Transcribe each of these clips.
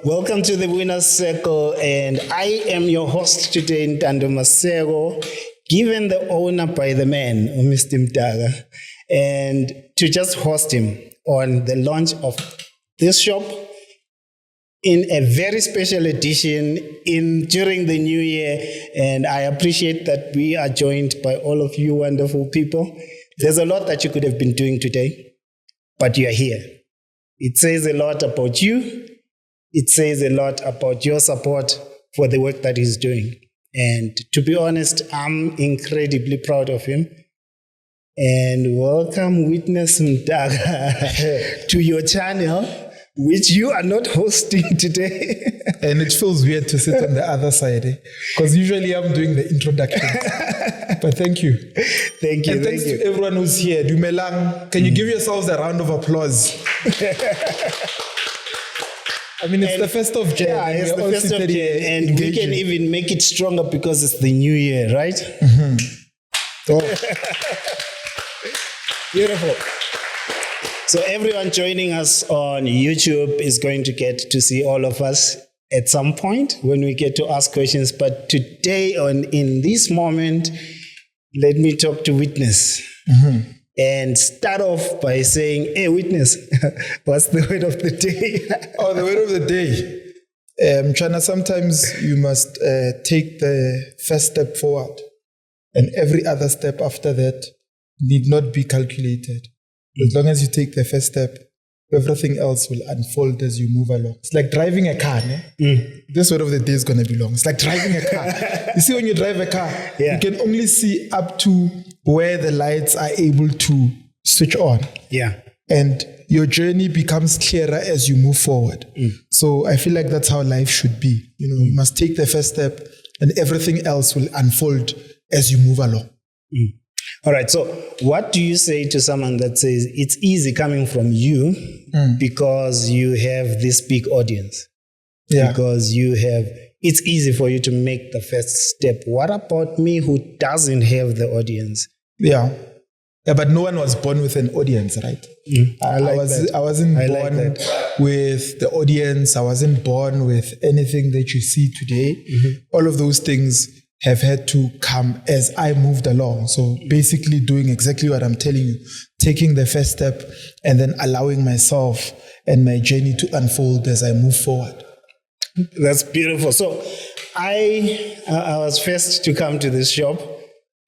Welcome to the Winner's Circle, and I am your host today, Ntando Masego, given the honor by the man, Mr. MDAKA, and to just host him on the launch of this shop in a very special edition during the new year. And I appreciate that we are joined by all of you wonderful people. There's a lot that you could have been doing today, but you are here. It says a lot about you. It says a lot about your support for the work that he's doing. And to be honest, I'm incredibly proud of him. And welcome, Witness MDAKA, to your channel, which you are not hosting today. And it feels weird to sit on the other side, because usually I'm doing the introduction. But thank you. Thank you. And thanks to everyone who's here. Dumelang, can you give yourselves a round of applause? I mean, it's the 1st of January. Yeah, it's the 1st of January. And we can even make it stronger because it's the new year, right? Mm-hmm. Oh. Beautiful. So everyone joining us on YouTube is going to get to see all of us at some point when we get to ask questions. But today, in this moment, let me talk to Witness. Mm-hmm. And start off by saying, hey, Witness, what's the word of the day? Oh, the word of the day. China, sometimes you must take the first step forward, and every other step after that need not be calculated. As long as you take the first step, everything else will unfold as you move along. It's like driving a car. This word of the day is going to be long. It's like driving a car. You see, when you drive a car, you can only see up to where the lights are able to switch on. Yeah. And your journey becomes clearer as you move forward. So I feel like that's how life should be. You must take the first step and everything else will unfold as you move along. All right. So what do you say to someone that says it's easy coming from you because you have this big audience? Yeah. Because it's easy for you to make the first step. What about me who doesn't have the audience? Yeah, but no one was born with an audience, right? I wasn't born with the audience. I wasn't born with anything that you see today. All of those things have had to come as I moved along. So basically doing exactly what I'm telling you, taking the first step and then allowing myself and my journey to unfold as I move forward. That's beautiful. So I was first to come to this shop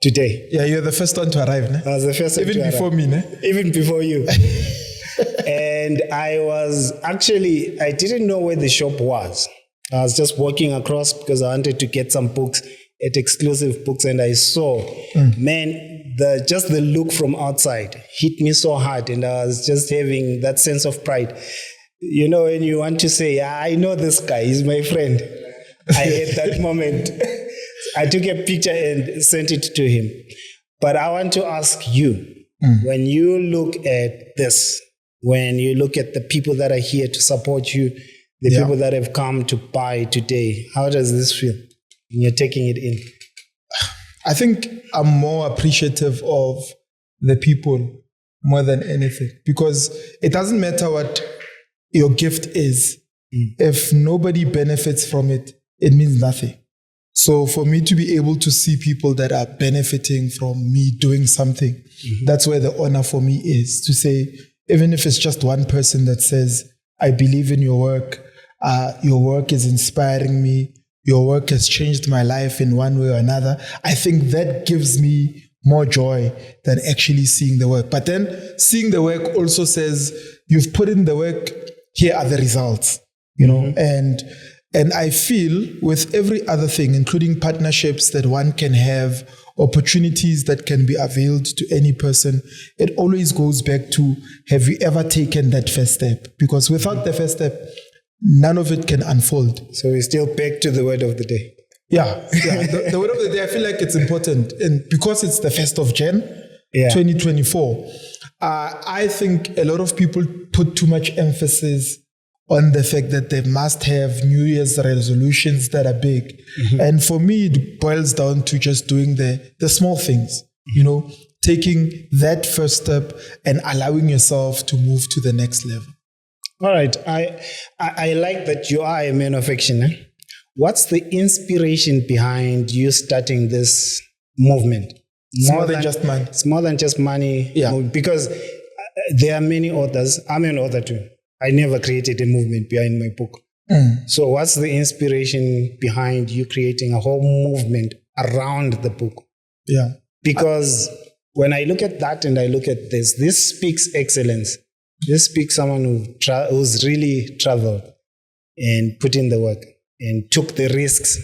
today. Yeah, you're the first one to arrive, ne? I was the first one to arrive. Even before me, ne? Even before you. And I didn't know where the shop was. I was just walking across because I wanted to get some books at Exclusive Books, and I saw, man, just the look from outside hit me so hard, and I was just having that sense of pride. You know, when you want to say, I know this guy, he's my friend. I had that moment. I took a picture and sent it to him. But I want to ask you, when you look at this, when you look at the people that are here to support you, the people that have come to buy today, how does this feel when you're taking it in? I think I'm more appreciative of the people more than anything, because it doesn't matter what your gift is. If nobody benefits from it, it means nothing. So for me to be able to see people that are benefiting from me doing something, that's where the honor for me is. To say, even if it's just one person that says, I believe in your work is inspiring me, your work has changed my life in one way or another, I think that gives me more joy than actually seeing the work. But then seeing the work also says, you've put in the work, here are the results, and I feel with every other thing, including partnerships that one can have, opportunities that can be availed to any person, it always goes back to, have you ever taken that first step? Because without the first step, none of it can unfold. So we're still back to the word of the day. Yeah. The word of the day, I feel like it's important. And because it's the 1st of January, 2024, I think a lot of people put too much emphasis on the fact that they must have New Year's resolutions that are big. And for me, it boils down to just doing the small things, taking that first step and allowing yourself to move to the next level. All right. I like that you are a man of action. What's the inspiration behind you starting this movement? It's more than just money. It's more than just money. Yeah. Because there are many authors. I'm an author too. I never created a movement behind my book. So what's the inspiration behind you creating a whole movement around the book? Yeah. Because when I look at that and I look at this speaks excellence. This speaks someone who's really traveled and put in the work and took the risks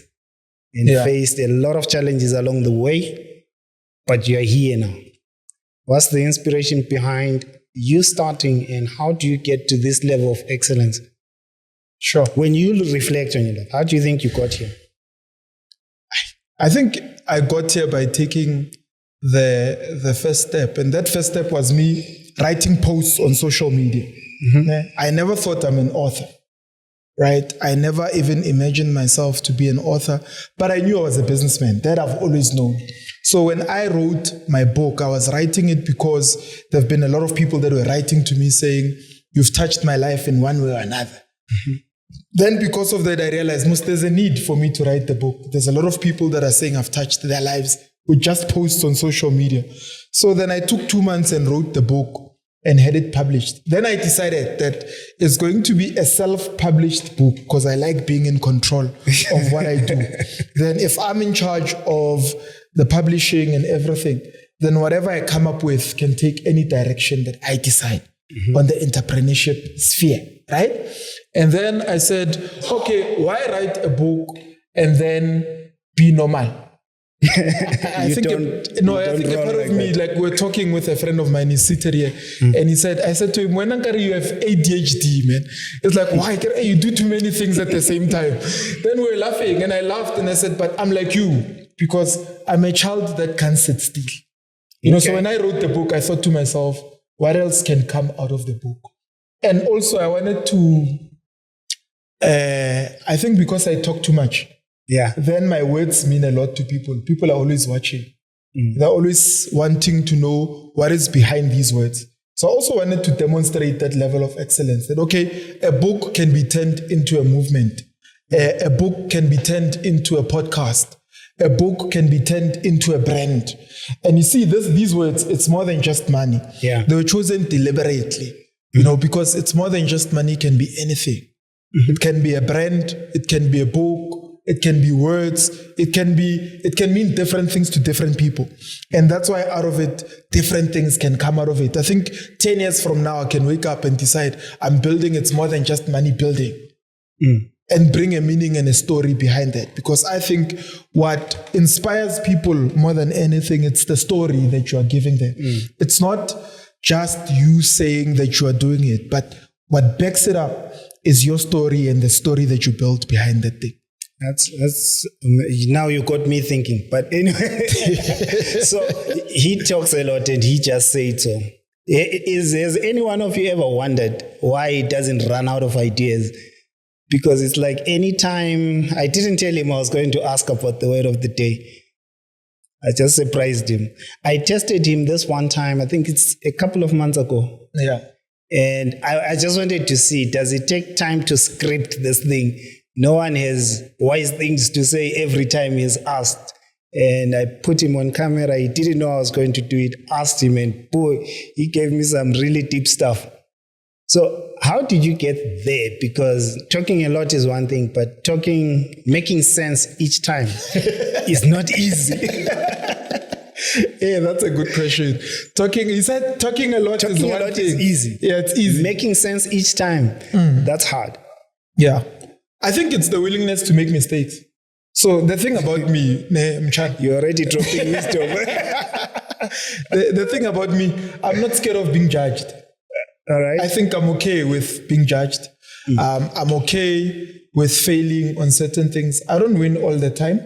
and faced a lot of challenges along the way, but you're here now. What's the inspiration behind you starting, and how do you get to this level of excellence? Sure. When you reflect on your life, how do you think you got here? I think I got here by taking the first step, and that first step was me writing posts on social media. I never thought I'm an author, right? I never even imagined myself to be an author, but I knew I was a businessman. That I've always known. So when I wrote my book, I was writing it because there have been a lot of people that were writing to me saying, you've touched my life in one way or another. Then because of that, I realized there's a need for me to write the book. There's a lot of people that are saying I've touched their lives with just posts on social media. So then I took 2 months and wrote the book and had it published. Then I decided that it's going to be a self-published book because I like being in control of what I do. Then if I'm in charge of the publishing and everything, then whatever I come up with can take any direction that I decide on the entrepreneurship sphere, right? And then I said, okay, why write a book and then be normal? I think a part of me, like we're talking with a friend of mine, he's seated here, and I said to him, when you have ADHD, man, it's like, why? You do too many things at the same time. Then we're laughing, and I laughed, and I said, but I'm like you, because I'm a child that can't sit still. So when I wrote the book, I thought to myself, what else can come out of the book? And also I wanted to, I think because I talk too much, then my words mean a lot to people. People are always watching. They're always wanting to know what is behind these words. So I also wanted to demonstrate that level of excellence. That, okay, a book can be turned into a movement. A book can be turned into a podcast. A book can be turned into a brand. And you see, these words, it's more than just money. They were chosen deliberately, because it's more than just money. It can be anything. It can be a brand. It can be a book. It can be words. It can mean different things to different people. And that's why out of it, different things can come out of it. I think 10 years from now, I can wake up and decide I'm building, it's more than just money building. And bring a meaning and a story behind that. Because I think what inspires people more than anything, it's the story that you are giving them. It's not just you saying that you are doing it, but what backs it up is your story and the story that you built behind that thing. That's now you got me thinking. But anyway, so he talks a lot and he just said so. Has any one of you ever wondered why he doesn't run out of ideas? Because it's like anytime, I didn't tell him I was going to ask about the word of the day. I just surprised him. I tested him this one time, I think it's a couple of months ago. And I just wanted to see, does it take time to script this thing? No one has wise things to say every time he's asked. And I put him on camera. He didn't know I was going to do it. Asked him, and boy, he gave me some really deep stuff. So how did you get there? Because talking a lot is one thing, but making sense each time is not easy. Yeah, that's a good question. He said talking a lot is one thing. Is easy. Yeah, it's easy. Making sense each time, that's hard. Yeah. I think it's the willingness to make mistakes. So the thing about me, you're already dropping wisdom. The thing about me, I'm not scared of being judged. All right. I think I'm okay with being judged. I'm okay with failing on certain things. I don't win all the time.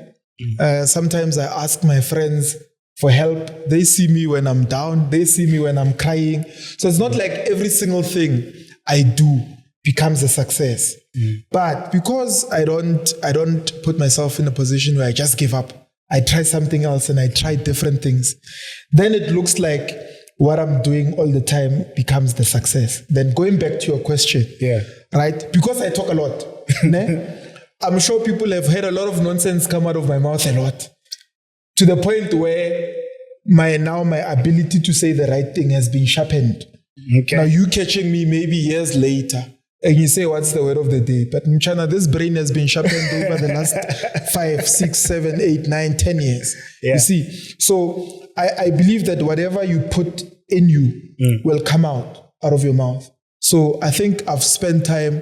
Sometimes I ask my friends for help. They see me when I'm down. They see me when I'm crying. So it's not like every single thing I do becomes a success. But because I don't put myself in a position where I just give up, I try something else and I try different things, then it looks like what I'm doing all the time becomes the success. Then going back to your question, right? Because I talk a lot, I'm sure people have heard a lot of nonsense come out of my mouth a lot, to the point where my ability to say the right thing has been sharpened. Okay. Now you catching me maybe years later, and you say, what's the word of the day? But Mchana, this brain has been sharpened over the last 5, 6, 7, 8, 9, 10 years. Yeah. You see, so I believe that whatever you put in you will come out of your mouth. So I think I've spent time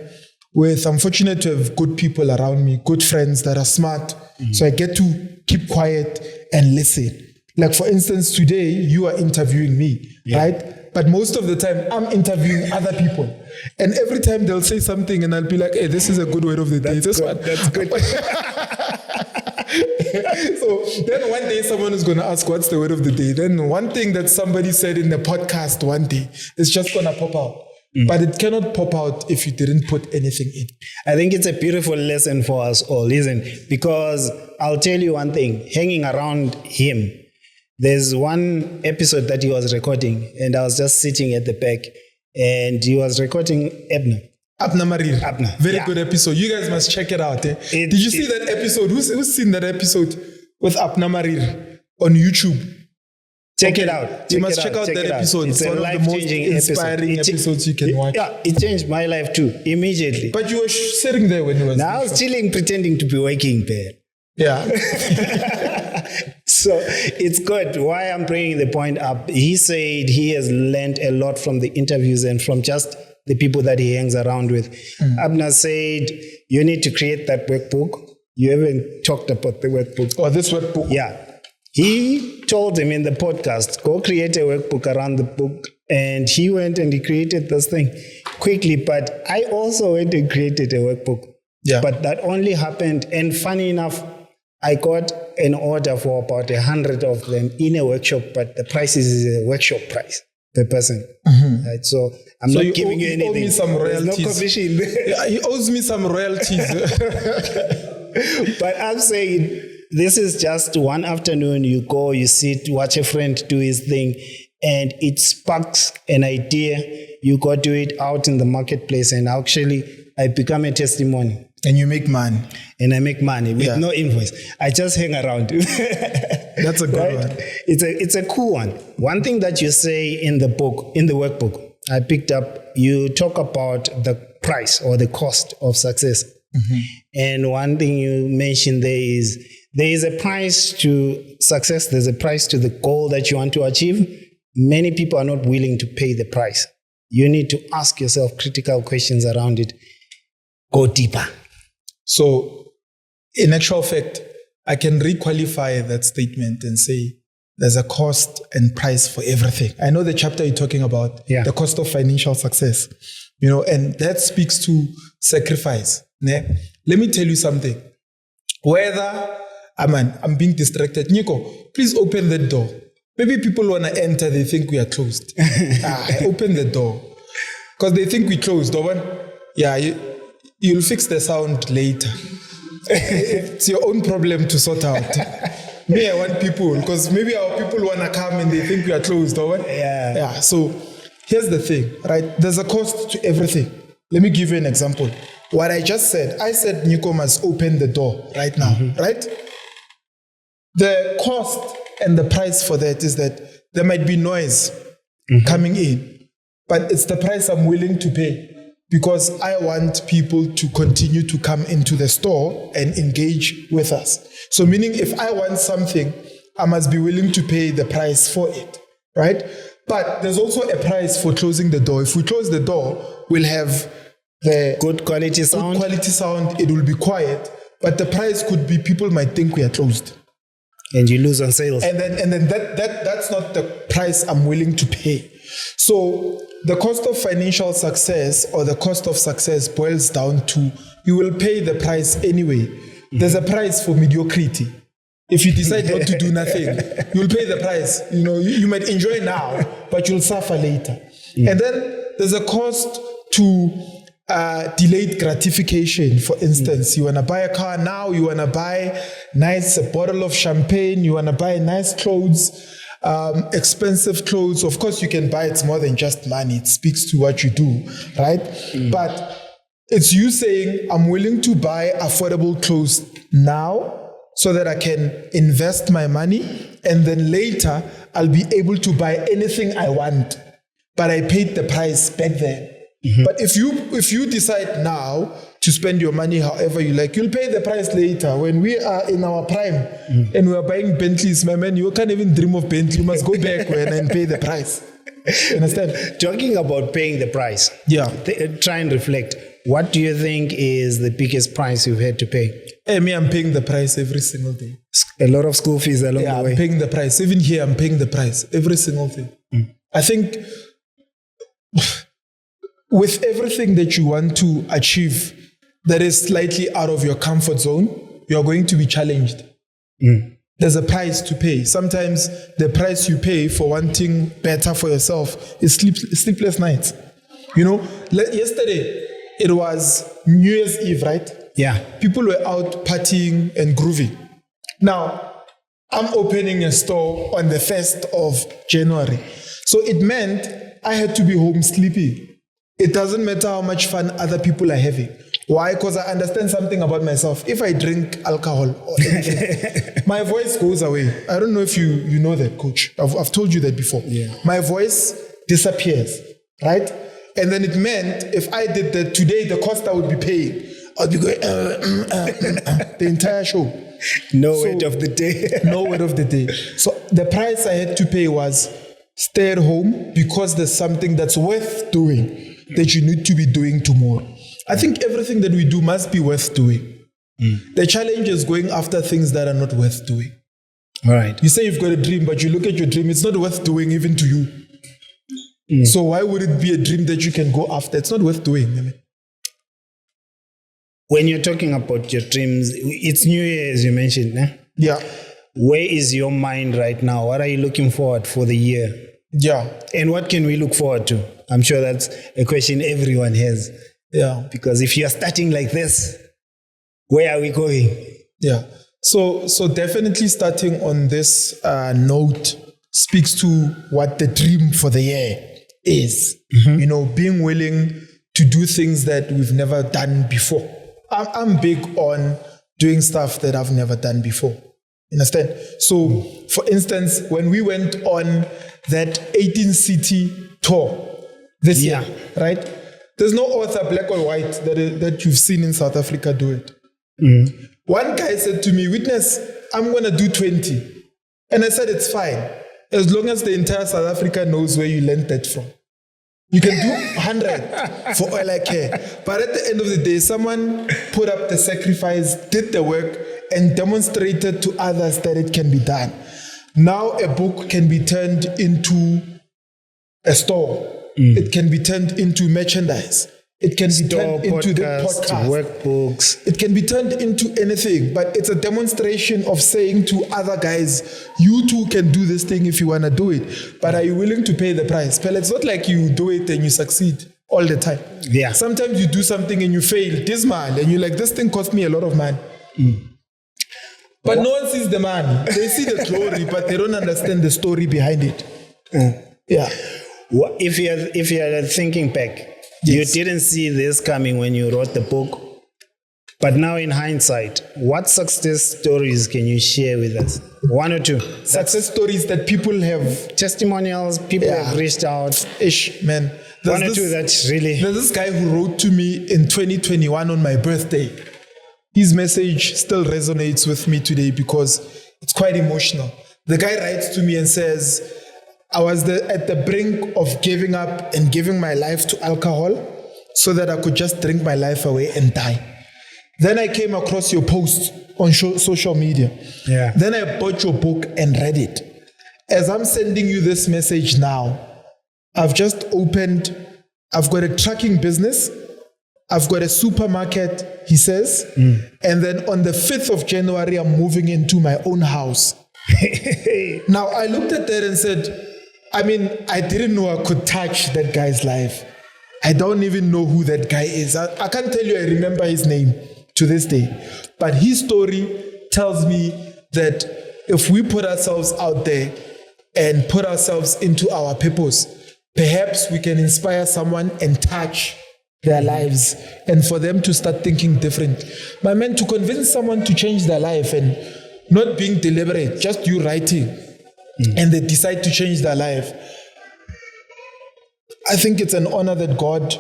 with, I'm fortunate to have good people around me, good friends that are smart. So I get to keep quiet and listen. Like for instance, today you are interviewing me, right? But most of the time I'm interviewing other people. And every time they'll say something and I'll be like, hey, this is a good word of the day. That's good. So then one day someone is going to ask, what's the word of the day? Then one thing that somebody said in the podcast one day is just going to pop out. But it cannot pop out if you didn't put anything in. I think it's a beautiful lesson for us all, isn't it? Because I'll tell you one thing, hanging around him, there's one episode that he was recording and I was just sitting at the back and he was recording Abna Marir. Abna. Very good episode. You guys must check it out. Did you see that episode? Who's seen that episode with Abna Marir on YouTube? Check it out. You must check out that episode. It's one a of the most life-changing inspiring episodes you can watch. Yeah, it changed my life too, immediately. But you were sitting there when you was. Now I was chilling, pretending to be waking there. Yeah. So it's good. Why I'm bringing the point up, he said he has learned a lot from the interviews and from just the people that he hangs around with. Abna said, you need to create that workbook. You haven't talked about the workbook. Oh, this workbook? Yeah. He told him in the podcast, go create a workbook around the book. And he went and he created this thing quickly. But I also went and created a workbook. Yeah. But that only happened. And funny enough, I got an order for about 100 of them in a workshop, but the price is a workshop price per person. Right? So I'm not giving you anything. Owe me some royalties. There's no commission there. Yeah, he owes me some royalties. But I'm saying this is just one afternoon. You go, you sit, watch a friend do his thing, and it sparks an idea. You go do it out in the marketplace, and actually I become a testimony. And you make money. And I make money with no invoice. I just hang around. That's a good one. It's a cool one. One thing that you say in the book, in the workbook, I picked up, you talk about the price or the cost of success. And one thing you mentioned there is a price to success. There's a price to the goal that you want to achieve. Many people are not willing to pay the price. You need to ask yourself critical questions around it. Go deeper. So, in actual fact, I can requalify that statement and say there's a cost and price for everything. I know the chapter you're talking about, the cost of financial success, and that speaks to sacrifice. Let me tell you something. Whether, I'm being distracted. Nico, please open the door. Maybe people want to enter, they think we are closed. Open the door. Because they think we closed, you'll fix the sound later. It's your own problem to sort out. Me, I want people, because maybe our people want to come and they think we are closed. So here's the thing, right? There's a cost to everything. Let me give you an example. What I just said, I said Nico must open the door right now, right? The cost and the price for that is that there might be noise coming in, but it's the price I'm willing to pay. Because I want people to continue to come into the store and engage with us. So meaning if I want something, I must be willing to pay the price for it, right? But there's also a price for closing the door. If we close the door, we'll have the good quality sound. It will be quiet. But the price could be people might think we are closed. And you lose on sales. And then that's not the price I'm willing to pay. So the cost of financial success or the cost of success boils down to you will pay the price anyway. There's a price for mediocrity. If you decide not to do nothing, you'll pay the price. You might enjoy now, but you'll suffer later. And then there's a cost to delayed gratification. For instance, you want to buy a car now, you want to buy a bottle of champagne, you want to buy nice clothes, expensive clothes. Of course, you can buy, it's more than just money. It speaks to what you do, right? But it's you saying, I'm willing to buy affordable clothes now so that I can invest my money, and then later I'll be able to buy anything I want. But I paid the price back then. But if you decide now to spend your money however you like, you'll pay the price later. When we are in our prime and we are buying Bentleys, my man, you can't even dream of Bentley. You must go back and pay the price. You understand? Talking about paying the price. Yeah. Try and reflect. What do you think is the biggest price you've had to pay? Hey, me, I'm paying the price every single day. A lot of school fees along the way. I'm paying the price. Even here, I'm paying the price. Every single thing. I think with everything that you want to achieve that is slightly out of your comfort zone, you're going to be challenged. There's a price to pay. Sometimes the price you pay for wanting better for yourself is sleepless nights. You know, yesterday, it was New Year's Eve, right? Yeah. People were out partying and grooving. Now, I'm opening a store on the 1st of January. So it meant I had to be home sleeping. It doesn't matter how much fun other people are having. Why? Because I understand something about myself. If I drink alcohol or anything, my voice goes away. I don't know if you know that, coach. I've told you that before. Yeah. My voice disappears, right? And then it meant if I did that today, the cost I would be paying, I'd be going the entire show. No word of the day. No word of the day. So the price I had to pay was stay at home because there's something that's worth doing that you need to be doing tomorrow. I think everything that we do must be worth doing. The challenge is going after things that are not worth doing. All right. You say you've got a dream, but you look at your dream, it's not worth doing even to you. So why would it be a dream that you can go after? It's not worth doing. I mean. When you're talking about your dreams, it's New Year, as you mentioned. Eh? Yeah. Where is your mind right now? What are you looking forward for the year? Yeah. And what can we look forward to? I'm sure that's a question everyone has. Yeah. Because if you're starting like this, where are we going? Yeah. So definitely starting on this note speaks to what the dream for the year is. You know, being willing to do things that we've never done before. I'm big on doing stuff that I've never done before. Understand? So, for instance, when we went on that 18-city tour this year, right? There's no author, black or white, that you've seen in South Africa do it. One guy said to me, "Witness, I'm going to do 20. And I said, it's fine. As long as the entire South Africa knows where you learned that from. You can do 100 for all I care. But at the end of the day, someone put up the sacrifice, did the work, and demonstrated to others that it can be done. Now a book can be turned into a store. It can be turned into merchandise. It can be turned into the podcast, workbooks. It can be turned into anything, but it's a demonstration of saying to other guys, you too can do this thing if you want to do it. But are you willing to pay the price? But it's not like you do it and you succeed all the time. Yeah. Sometimes you do something and you fail, dismount, and you're like, this thing cost me a lot of money. But no one sees the money. They see the glory, but they don't understand the story behind it. Yeah. If you're thinking back, you didn't see this coming when you wrote the book, but now in hindsight, what success stories can you share with us? One or two. Success stories that people have. Testimonials, people have reached out. Man. One or two that's really... There's this guy who wrote to me in 2021 on my birthday. His message still resonates with me today because it's quite emotional. The guy writes to me and says, I was at the brink of giving up and giving my life to alcohol so that I could just drink my life away and die. Then I came across your post on social media. Yeah. Then I bought your book and read it. As I'm sending you this message now, I've got a trucking business. I've got a supermarket, he says. And then on the 5th of January, I'm moving into my own house. Now, I looked at that and said, I didn't know I could touch that guy's life. I don't even know who that guy is. I can't tell you I remember his name to this day. But his story tells me that if we put ourselves out there, and put ourselves into our purpose, perhaps we can inspire someone and touch their lives and for them to start thinking different. But man, to convince someone to change their life and not being deliberate, just you writing, and they decide to change their life, I think it's an honor that God,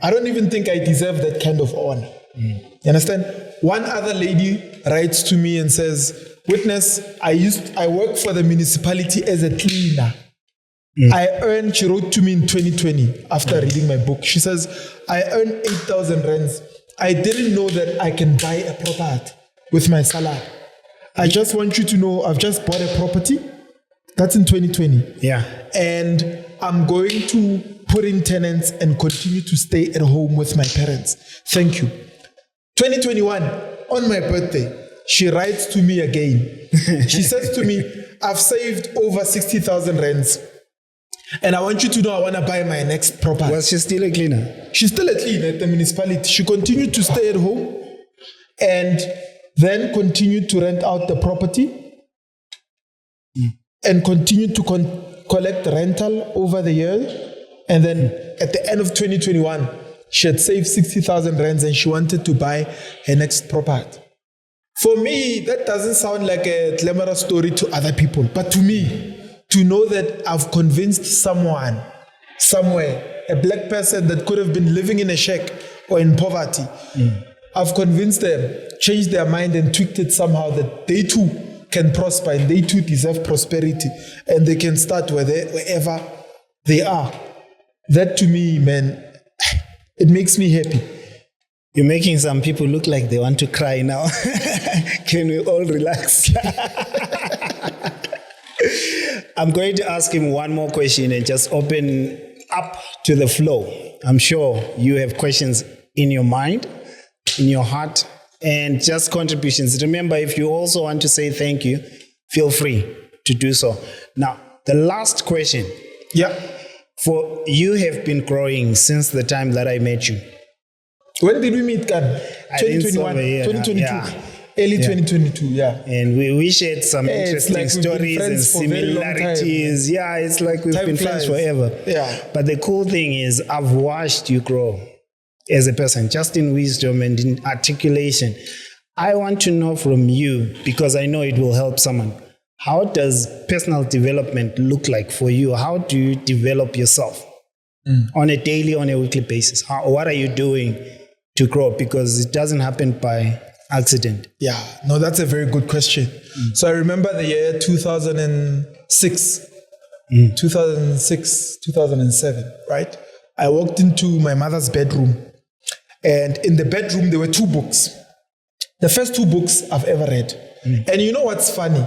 I don't even think I deserve that kind of honor. You understand? One other lady writes to me and says, "Witness, I work for the municipality as a cleaner. She wrote to me in 2020 after reading my book. She says, I earn 8,000 rands. I didn't know that I can buy a property with my salary. I just want you to know I've just bought a property." That's in 2020. Yeah. "And I'm going to put in tenants and continue to stay at home with my parents. Thank you." 2021, on my birthday, she writes to me again. She says to me, "I've saved over 60,000 rands. And I want you to know I want to buy my next property." Was she still a cleaner? She's still a cleaner at the municipality. She continued to stay at home and then continued to rent out the property and continued to collect rental over the years. And then at the end of 2021, she had saved 60,000 rands and she wanted to buy her next property. For me, that doesn't sound like a glamorous story to other people, but to me, to know that I've convinced someone, somewhere, a black person that could have been living in a shack or in poverty, I've convinced them, changed their mind and tweaked it somehow that they too can prosper and they too deserve prosperity and they can start wherever they are. That to me, man, it makes me happy. You're making some people look like they want to cry now. Can we all relax? I'm going to ask him one more question and just open up to the flow. I'm sure you have questions in your mind, in your heart, and just contributions. Remember, if you also want to say thank you, feel free to do so. Now, the last question. Yeah. For you have been growing since the time that I met you. When did we meet, Kan? 2021, 2022. Yeah. Early 2022, yeah. And we shared some interesting like stories and similarities. Yeah, it's like we've been friends forever. Yeah. But the cool thing is I've watched you grow as a person, just in wisdom and in articulation. I want to know from you, because I know it will help someone. How does personal development look like for you? How do you develop yourself on a daily, on a weekly basis? What are you doing to grow? Because it doesn't happen by accident. Yeah, no, that's a very good question. So I remember the year 2006, 2007, right? I walked into my mother's bedroom, and in the bedroom, there were 2 books. The first 2 books I've ever read. And you know what's funny?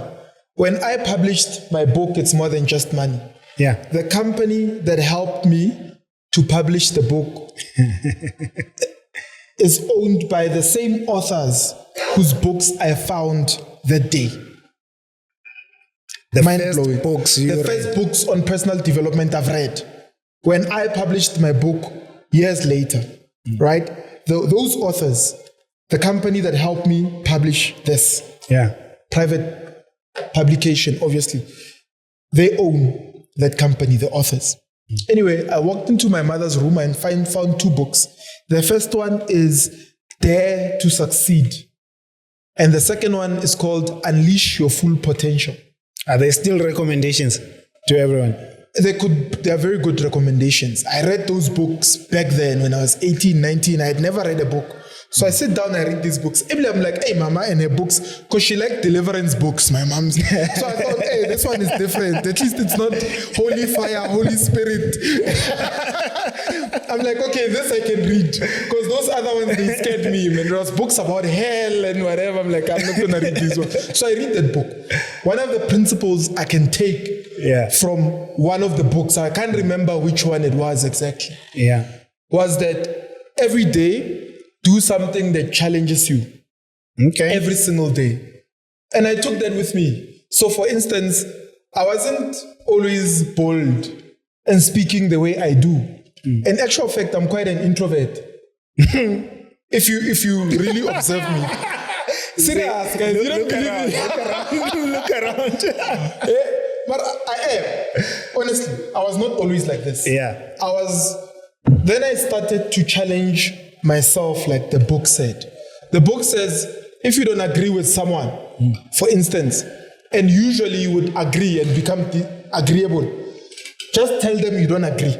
When I published my book, It's More Than Just Money, the company that helped me to publish the book is owned by the same authors whose books I found that day. The first books you read. The first books on personal development I've read. When I published my book years later, right? Those authors, the company that helped me publish this private publication, obviously, they own that company, the authors. Anyway, I walked into my mother's room and found 2 books. The first one is Dare to Succeed. And the second one is called Unleash Your Full Potential. Are there still recommendations to everyone? They are very good recommendations. I read those books back then when I was 18, 19. I had never read a book. So I sit down and read these books. Emily, I'm like, hey, Mama, and her books, because she liked deliverance books, my mom's. So I thought, hey, this one is different. At least it's not Holy Fire, Holy Spirit. I'm like, okay, this I can read. Because those other ones, they scared me. Man. There was books about hell and whatever. I'm like, I'm not going to read this one. So I read that book. One of the principles I can take from one of the books, I can't remember which one it was exactly, was that every day, do something that challenges you. Okay. Every single day. And I took that with me. So for instance, I wasn't always bold and speaking the way I do. In actual fact, I'm quite an introvert. If you really observe me. Serious, guys. You don't believe me. Look around. but I am. Honestly, I was not always like this. Yeah. Then I started to challenge myself, like the book said. The book says, if you don't agree with someone, for instance, and usually you would agree and become agreeable, just tell them you don't agree.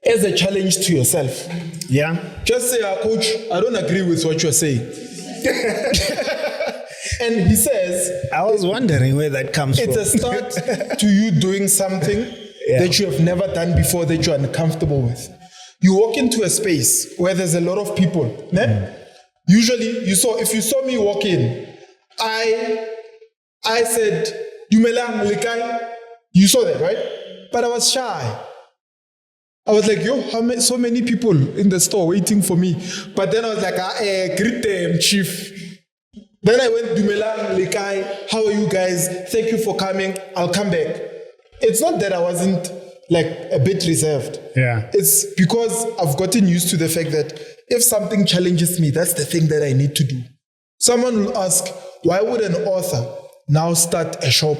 As a challenge to yourself. Yeah. Just say, coach, I don't agree with what you're saying. And he says, I was wondering where that comes from. It's a start to you doing something that you have never done before, that you're uncomfortable with. You walk into a space where there's a lot of people. Usually, if you saw me walk in, I said, Dumelang Likai. You saw that, right? But I was shy. I was like, so many people in the store waiting for me. But then I was like, greet them, chief. Then I went, Dumelang Likai, how are you guys? Thank you for coming. I'll come back. It's not that I wasn't like a bit reserved. Yeah. It's because I've gotten used to the fact that if something challenges me, that's the thing that I need to do. Someone will ask, why would an author now start a shop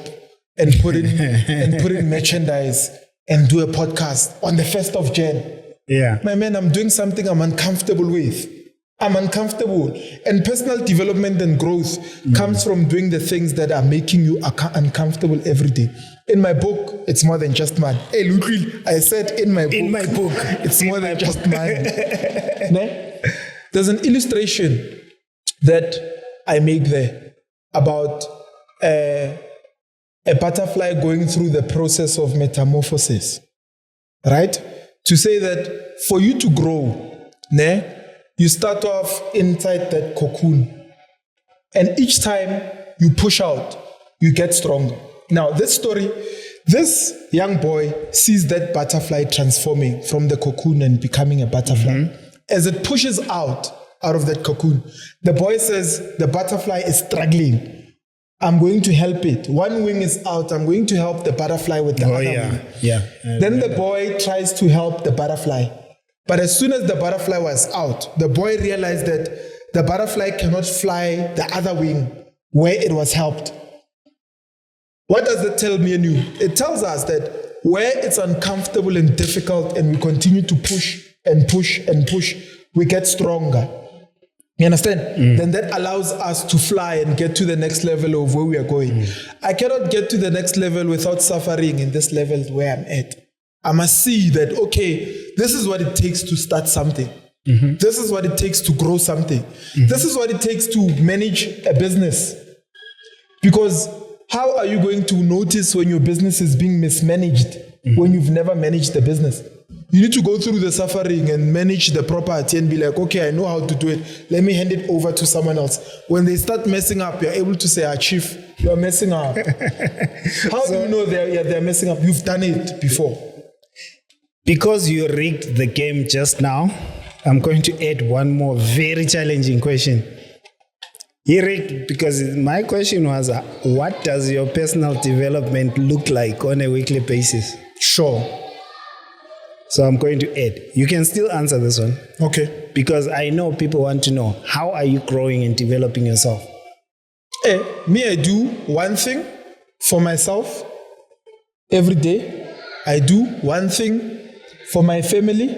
and put in merchandise and do a podcast on the 1st of Jan? Yeah. My man, I'm doing something I'm uncomfortable with. I'm uncomfortable. And personal development and growth comes from doing the things that are making you uncomfortable every day. In my book, it's more than just mine. Hey, Ludwig, I said in my book, it's more than just mine. There's an illustration that I make there about a butterfly going through the process of metamorphosis, right? To say that for you to grow, you start off inside that cocoon. And each time you push out, you get stronger. Now, this young boy sees that butterfly transforming from the cocoon and becoming a butterfly. As it pushes out of that cocoon, the boy says, the butterfly is struggling. I'm going to help it. One wing is out. I'm going to help the butterfly with the other wing. Yeah. Then the boy tries to help the butterfly. But as soon as the butterfly was out, the boy realized that the butterfly cannot fly the other wing where it was helped. What does that tell me and you? It tells us that where it's uncomfortable and difficult and we continue to push and push and push, we get stronger. You understand? Then that allows us to fly and get to the next level of where we are going. I cannot get to the next level without suffering in this level where I'm at. I must see that, okay, this is what it takes to start something. This is what it takes to grow something. This is what it takes to manage a business. Because how are you going to notice when your business is being mismanaged when you've never managed the business? You need to go through the suffering and manage the property and be like, okay, I know how to do it. Let me hand it over to someone else. When they start messing up, you're able to say, chief, you're messing up. How do you know they're messing up? You've done it before. Because you rigged the game just now, I'm going to add one more very challenging question. He rigged because my question was, what does your personal development look like on a weekly basis? Sure. So I'm going to add. You can still answer this one. Okay. Because I know people want to know, how are you growing and developing yourself? Me, I do one thing for myself every day. I do one thing for my family,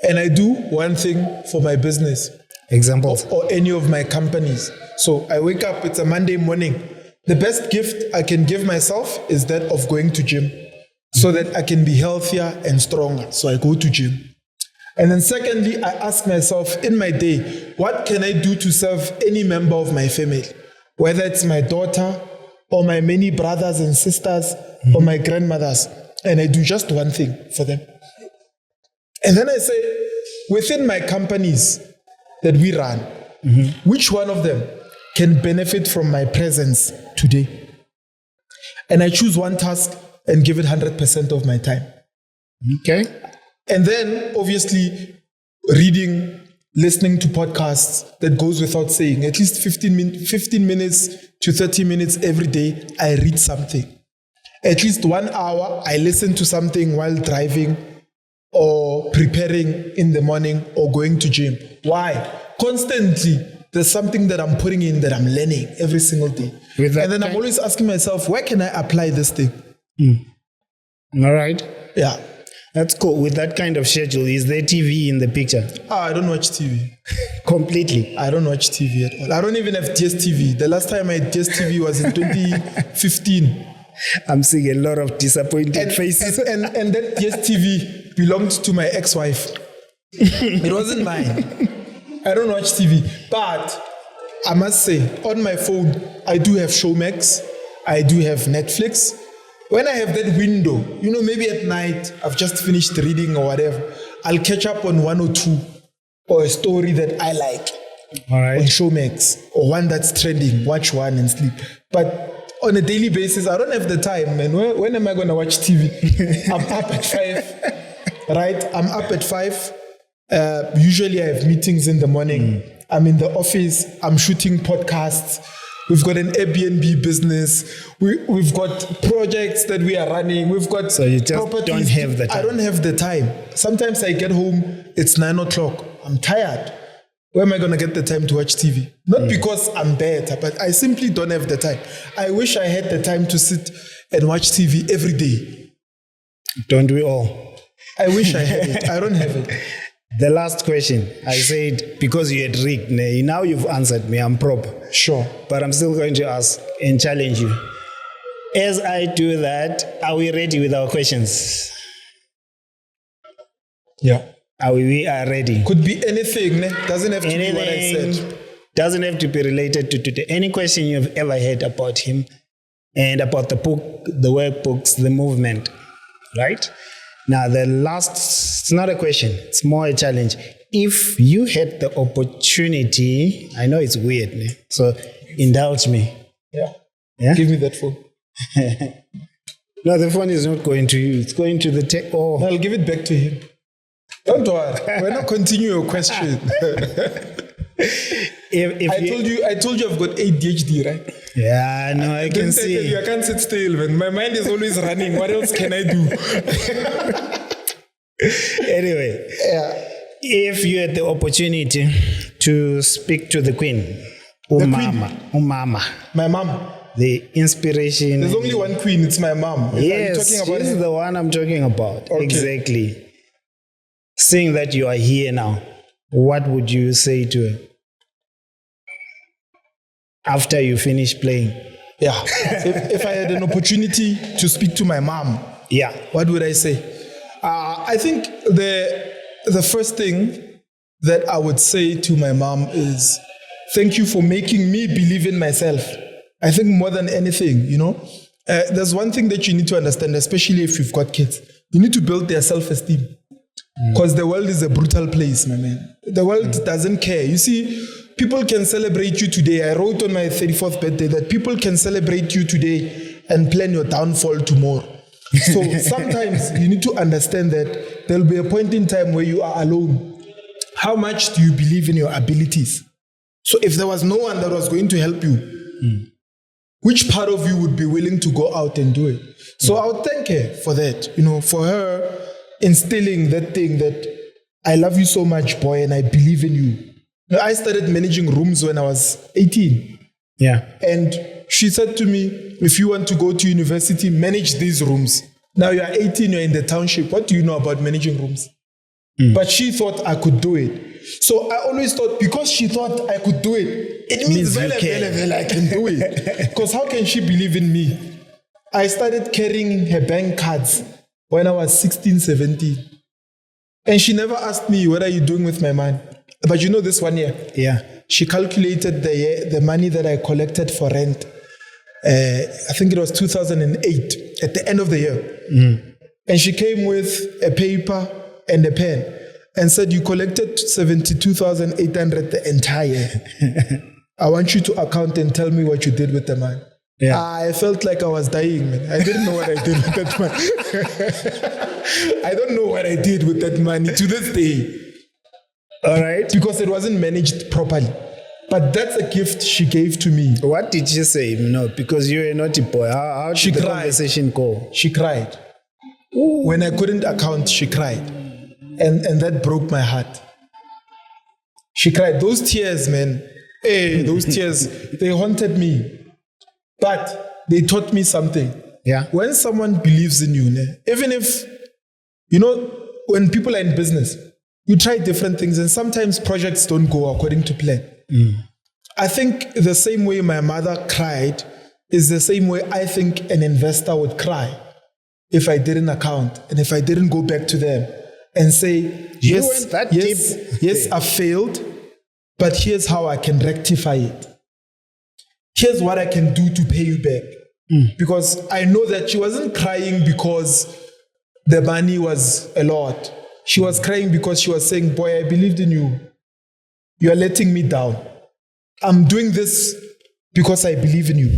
and I do one thing for my business. Examples? Or any of my companies. So I wake up, it's a Monday morning. The best gift I can give myself is that of going to gym so that I can be healthier and stronger. So I go to gym. And then secondly, I ask myself in my day, what can I do to serve any member of my family? Whether it's my daughter or my many brothers and sisters or my grandmothers. And I do just one thing for them. And then I say, within my companies that we run, which one of them can benefit from my presence today? And I choose one task and give it 100% of my time. Okay. And then, obviously, reading, listening to podcasts, that goes without saying. At least 15 minutes to 30 minutes every day, I read something. At least 1 hour, I listen to something while driving or preparing in the morning or going to gym. Why? Constantly, there's something that I'm putting in that I'm learning every single day. And then I'm always asking myself, where can I apply this thing? All right. Yeah. That's cool. With that kind of schedule, is there TV in the picture? I don't watch TV. Completely. I don't watch TV at all. I don't even have DSTV. The last time I had DSTV was in 2015. I'm seeing a lot of disappointed faces. And that DSTV belonged to my ex-wife. It wasn't mine. I don't watch TV. But I must say, on my phone, I do have Showmax. I do have Netflix. When I have that window, maybe at night, I've just finished reading or whatever, I'll catch up on one or two or a story that I like. All right. On Showmax or one that's trending, watch one and sleep. But on a daily basis, I don't have the time, man. When am I going to watch TV? I'm up at 5, right? I'm up at 5. Usually I have meetings in the morning. I'm in the office. I'm shooting podcasts. We've got an Airbnb business. We've got projects that we are running. We've got so you just properties. Don't have the time. I don't have the time. Sometimes I get home, it's 9 o'clock. I'm tired. Where am I going to get the time to watch TV? Not because I'm bad, but I simply don't have the time. I wish I had the time to sit and watch TV every day. Don't we all? I wish I had it. I don't have it. The last question, I said, because you had rigged, now you've answered me, I'm prop. Sure. But I'm still going to ask and challenge you. As I do that, are we ready with our questions? Yeah. We are ready. Could be anything, doesn't have to be what I said. Doesn't have to be related to any question you've ever had about him and about the book, the workbooks, the movement, right? Now, the last, it's not a question, it's more a challenge. If you had the opportunity, I know it's weird, so indulge me. Yeah. Give me that phone. No, the phone is not going to you, it's going to the tech. Oh. I'll give it back to him. Don't worry, we're not continuing your question. I told you I've got ADHD, right? Yeah, no, I can see. I can't sit still, man. My mind is always running. What else can I do? Anyway, if you had the opportunity to speak to the Queen, Umama, my mom, the inspiration. There's only one Queen. It's my mom. Yes, she's the one I'm talking about. Okay. Exactly. Seeing that you are here now, what would you say to her? After you finish playing? Yeah. if I had an opportunity to speak to my mom, what would I say? I think the first thing that I would say to my mom is, thank you for making me believe in myself. I think more than anything, there's one thing that you need to understand, especially if you've got kids. You need to build their self-esteem. Because the world is a brutal place, my man. The world doesn't care. You see, people can celebrate you today. I wrote on my 34th birthday that people can celebrate you today and plan your downfall tomorrow. So sometimes you need to understand that there'll be a point in time where you are alone. How much do you believe in your abilities? So if there was no one that was going to help you, which part of you would be willing to go out and do it? So I would thank her for that, for her instilling that thing that I love you so much, boy, and I believe in you. I started managing rooms when I was 18. Yeah. And she said to me, if you want to go to university, manage these rooms. Now you're 18, you're in the township. What do you know about managing rooms? But she thought I could do it. So I always thought, because she thought I could do it, it means I can do it. Because how can she believe in me? I started carrying her bank cards when I was 16, 17. And she never asked me, what are you doing with my money? But this one year, she calculated the money that I collected for rent. I think it was 2008, at the end of the year. And she came with a paper and a pen and said, you collected 72,800 the entire year. I want you to account and tell me what you did with the money. Yeah. I felt like I was dying, man. I didn't know what I did with that money. I don't know what I did with that money to this day. All right. Because it wasn't managed properly. But that's a gift she gave to me. What did she say? No, because you're a naughty boy. How did the conversation go? She cried. Ooh. When I couldn't account, she cried. And that broke my heart. She cried. Those tears, man. Hey, those tears, they haunted me. But they taught me something. Yeah. When someone believes in you, even if, when people are in business, you try different things and sometimes projects don't go according to plan. I think the same way my mother cried is the same way I think an investor would cry if I did an account and if I didn't go back to them and say, yes, I failed, but here's how I can rectify it. Here's what I can do to pay you back. Because I know that she wasn't crying because the money was a lot. She was crying because she was saying, boy, I believed in you. You are letting me down. I'm doing this because I believe in you.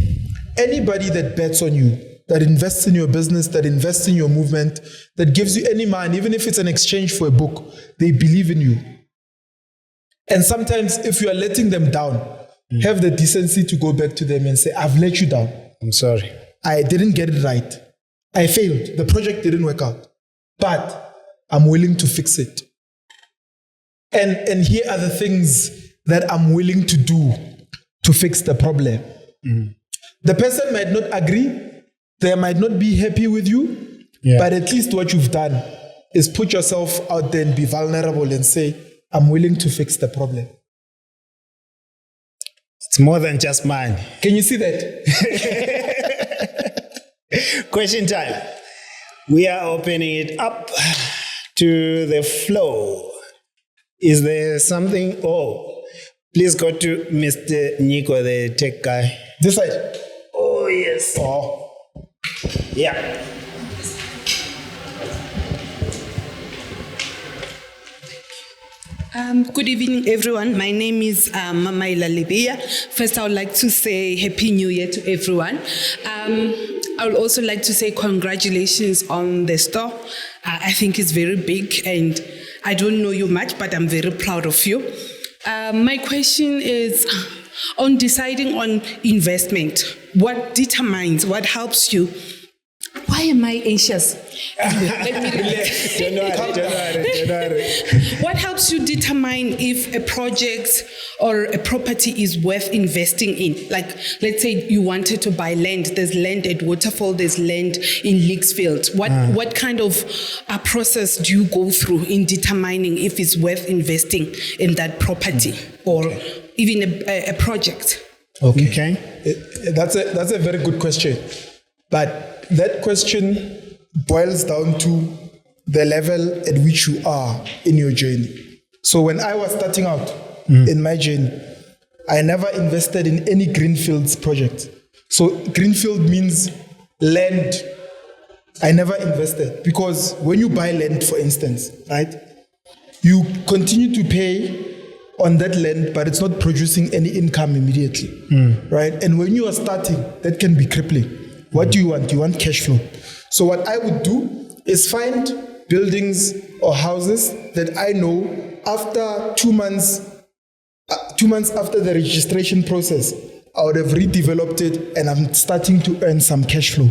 Anybody that bets on you, that invests in your business, that invests in your movement, that gives you any money, even if it's an exchange for a book, they believe in you. And sometimes if you are letting them down, have the decency to go back to them and say, I've let you down. I'm sorry. I didn't get it right. I failed. The project didn't work out. But I'm willing to fix it. And here are the things that I'm willing to do to fix the problem. The person might not agree. They might not be happy with you. Yeah. But at least what you've done is put yourself out there and be vulnerable and say, I'm willing to fix the problem. It's more than just money. Can you see that? Question time. We are opening it up to the floor. Is there something? Oh, please go to Mr. Nico, the tech guy. This side. Oh, yes. Oh. Yeah. Good evening, everyone. My name is Mamaila Libya. First, I would like to say Happy New Year to everyone. I would also like to say congratulations on the store. I think it's very big, and I don't know you much, but I'm very proud of you. My question is on deciding on investment. What determines, what helps you? Why am I anxious? Let me relax. Don't worry. What helps you determine if a project or a property is worth investing in? Like, let's say you wanted to buy land. There's land at Waterfall. There's land in Leaksfield. What kind of a process do you go through in determining if it's worth investing in that property or even a project? Okay. That's a very good question. But that question boils down to the level at which you are in your journey. So when I was starting out in my journey, I never invested in any greenfields project. So greenfield means land. I never invested because when you buy land, for instance, right, you continue to pay on that land, but it's not producing any income immediately, right? And when you are starting, that can be crippling. What do you want? You want cash flow. So what I would do is find buildings or houses that I know after 2 months after the registration process, I would have redeveloped it and I'm starting to earn some cash flow.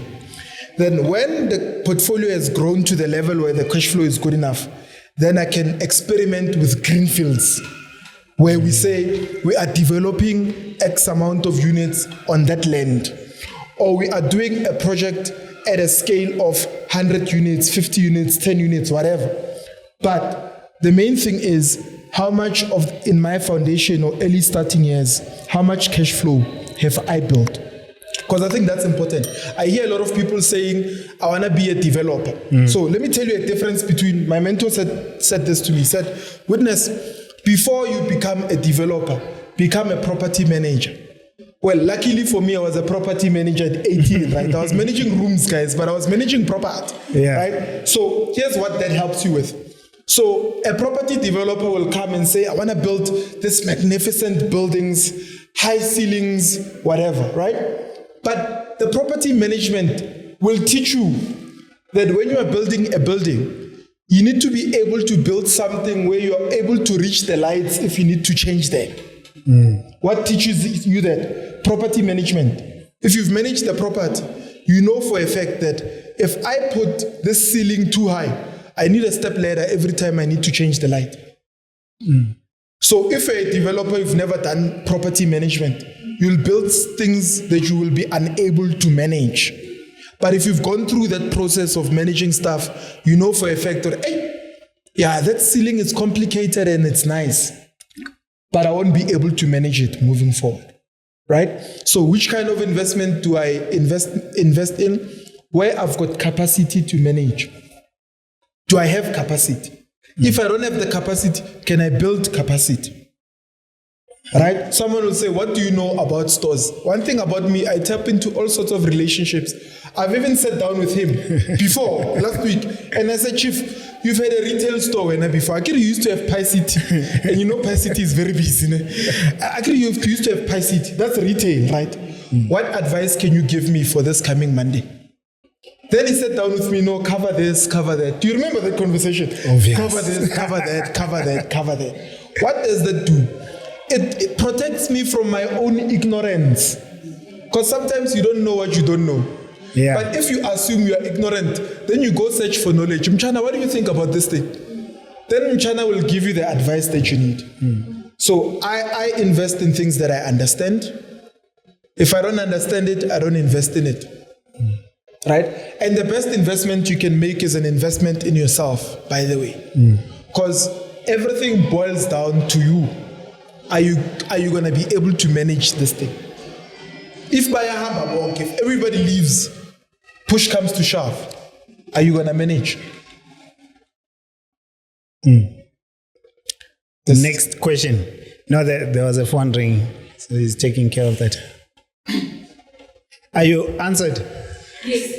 Then when the portfolio has grown to the level where the cash flow is good enough, then I can experiment with greenfields, where we say we are developing X amount of units on that land. Or we are doing a project at a scale of 100 units, 50 units, 10 units, whatever. But the main thing is how much of, in my foundation or early starting years, how much cash flow have I built? Because I think that's important. I hear a lot of people saying, I want to be a developer. So let me tell you a difference between, my mentor said this to me, he said, witness, before you become a developer, become a property manager. Well, luckily for me, I was a property manager at 18, right? I was managing rooms, guys, but I was managing property, right? So here's what that helps you with. So a property developer will come and say, I want to build this magnificent buildings, high ceilings, whatever, right? But the property management will teach you that when you are building a building, you need to be able to build something where you are able to reach the lights if you need to change them. What teaches you that? Property management. If you've managed the property, you know for a fact that if I put this ceiling too high, I need a step ladder every time I need to change the light. So if you're a developer, you've never done property management, you'll build things that you will be unable to manage. But if you've gone through that process of managing stuff, you know for a fact that, hey, yeah, that ceiling is complicated and it's nice, but I won't be able to manage it moving forward, right? So which kind of investment do I invest in? Where I've got capacity to manage. Do I have capacity? If I don't have the capacity, can I build capacity? Right? Someone will say, what do you know about stores? One thing about me, I tap into all sorts of relationships. I've even sat down with him before, last week, and I said, Chief, you've had a retail store before. Actually, you used to have Pi City, and you know Pi City is very busy. Actually, you used to have Pi City. That's retail, right? What advice can you give me for this coming Monday? Then he sat down with me, no, cover this, cover that. Do you remember that conversation? Obvious. Cover this, cover that, cover that, cover that. What does that do? It protects me from my own ignorance. Because sometimes you don't know what you don't know. Yeah. But if you assume you are ignorant, then you go search for knowledge. Mchana, what do you think about this thing? Then Mchana will give you the advice that you need. So I invest in things that I understand. If I don't understand it, I don't invest in it. Right? And the best investment you can make is an investment in yourself, by the way. Because everything boils down to you. Are you going to be able to manage this thing? If by a hammer walk, if everybody leaves, push comes to shove, are you going to manage? The next question. No, there was a phone ring, so he's taking care of that. Are you answered? Yes.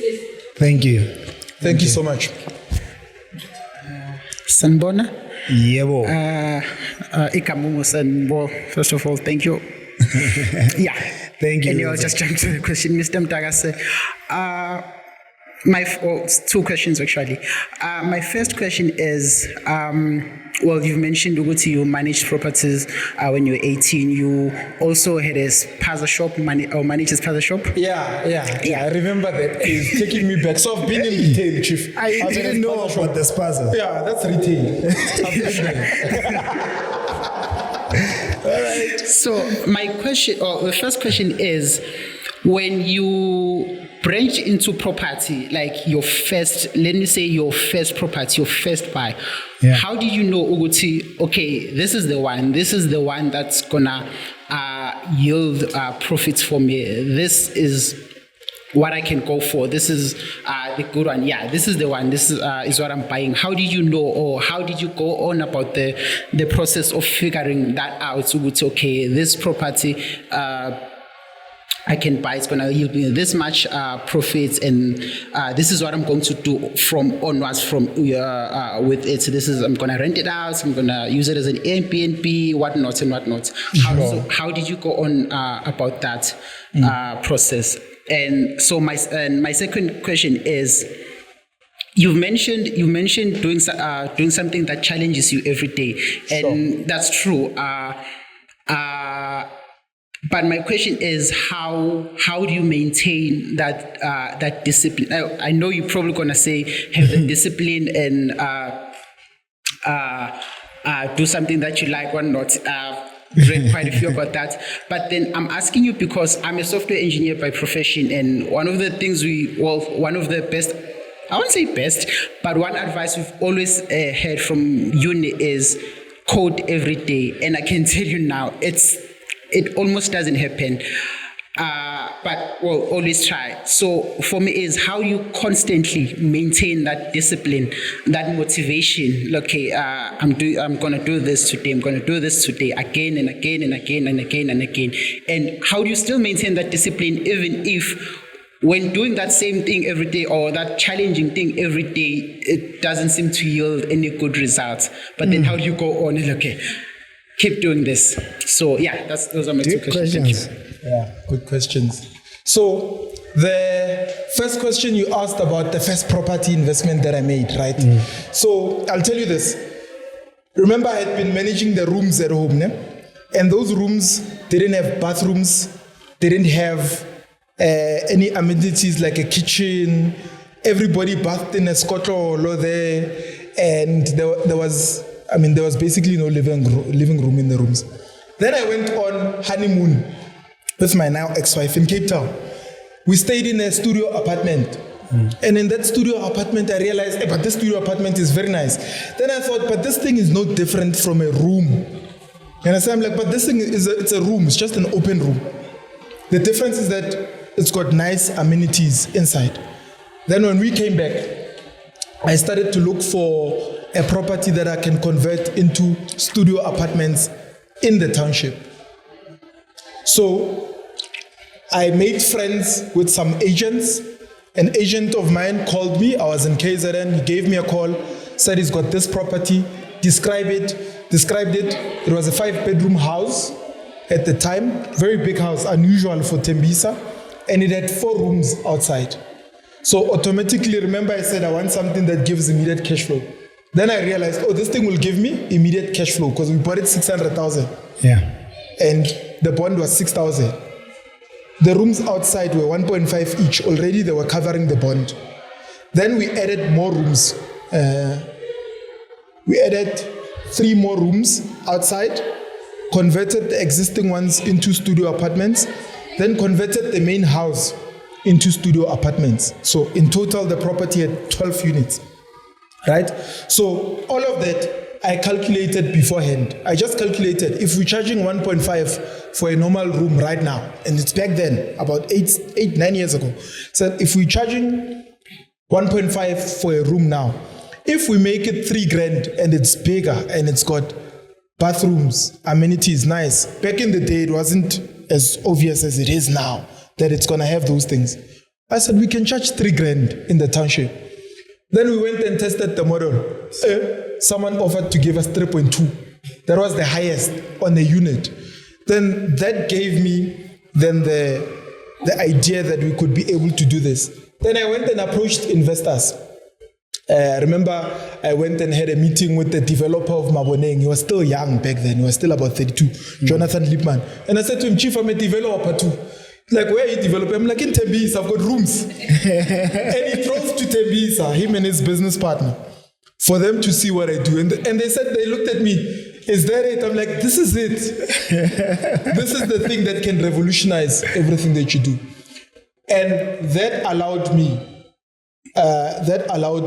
Thank you. Thank you so much. Sanbona. Yebo. Ikamumu Sanbo. First of all, thank you. Yeah. Thank you. And I'll just jump to the question. Mr. Mdaka said, two questions actually. My first question is, well, you've mentioned Uguti, you managed properties when you were 18. You also had a spaza shop, managed a spaza shop. Yeah. I remember that. It's taking me back. So I've been in retail, Chief. I didn't know about the spaza. Yeah, that's retail. All right. So my question, or the first question is, when you branch into property, like your first, let me say your first property, your first buy, how do you know, Uguti, okay, this is the one that's gonna yield profits for me. This is what I can go for. This is the good one. Yeah, this is the one. This is what I'm buying. How did you know, or how did you go on about the process of figuring that out? Uguti, okay, this property, I can buy, it's going to yield me this much profits, and this is what I'm going to do from onwards from with it. So I'm going to rent it out, I'm going to use it as an Airbnb, whatnot and whatnot. How did you go on about that process? And so my second question is, you mentioned doing something that challenges you every day, and that's true. But my question is, how do you maintain that discipline? I know you're probably gonna say have the discipline and do something that you like or not. Read quite a few about that. But then I'm asking you because I'm a software engineer by profession, and one of the things one of the best, I won't say best, but one advice we've always heard from uni is code every day. And I can tell you now, it almost doesn't happen, but we'll always try. So for me is how you constantly maintain that discipline, that motivation. Okay, I'm going to do this today. I'm going to do this today again and again and again and again and again. And how do you still maintain that discipline even if when doing that same thing every day or that challenging thing every day, it doesn't seem to yield any good results? But then how do you go on and okay, keep doing this? So yeah, those are my two questions. Yeah, good questions. So the first question you asked about the first property investment that I made, right? So I'll tell you this. Remember, I had been managing the rooms at home, ne? And those rooms didn't have bathrooms, they didn't have any amenities like a kitchen. Everybody bathed in a skotolo there, and there was basically no living room in the rooms. Then I went on honeymoon with my now ex-wife in Cape Town. We stayed in a studio apartment And in that studio apartment, I realized, hey, but this studio apartment is very nice. Then I thought, but this thing is no different from a room. And I'm like, but this thing it's a room. It's just an open room. The difference is that it's got nice amenities inside. Then when we came back, I started to look for a property that I can convert into studio apartments in the township. So I made friends with some agents. An agent of mine called me. I was in KZN. He gave me a call, said he's got this property, described it. It was a 5-bedroom house at the time, very big house, unusual for Tembisa, and it had 4 rooms outside. So automatically, remember I said I want something that gives immediate cash flow. Then I realized, this thing will give me immediate cash flow because we bought it 600,000. Yeah. And the bond was 6,000. The rooms outside were 1.5 each. Already they were covering the bond. Then we added more rooms. We added 3 more rooms outside, converted the existing ones into studio apartments, then converted the main house into studio apartments. So in total, the property had 12 units, right? So all of that I calculated beforehand. I just calculated if we're charging 1.5 for a normal room right now, and it's back then, about 9 years ago. So if we're charging 1.5 for a room now, if we make it 3 grand and it's bigger and it's got bathrooms, amenities, nice. Back in the day, it wasn't as obvious as it is now that it's gonna have those things. I said, we can charge 3 grand in the township. Then we went and tested the model. Someone offered to give us 3.2. That was the highest on the unit. Then that gave me then the idea that we could be able to do this. Then I went and approached investors. Remember, I went and had a meeting with the developer of Maboneng. He was still young back then. He was still about 32, Jonathan Lipman. And I said to him, Chief, I'm a developer too. Like, where are you developing? I'm like, in Tembisa, I've got rooms. And he drove to Tembisa, him and his business partner, for them to see what I do. And they said, they looked at me, is that it? I'm like, this is it. This is the thing that can revolutionize everything that you do. And that allowed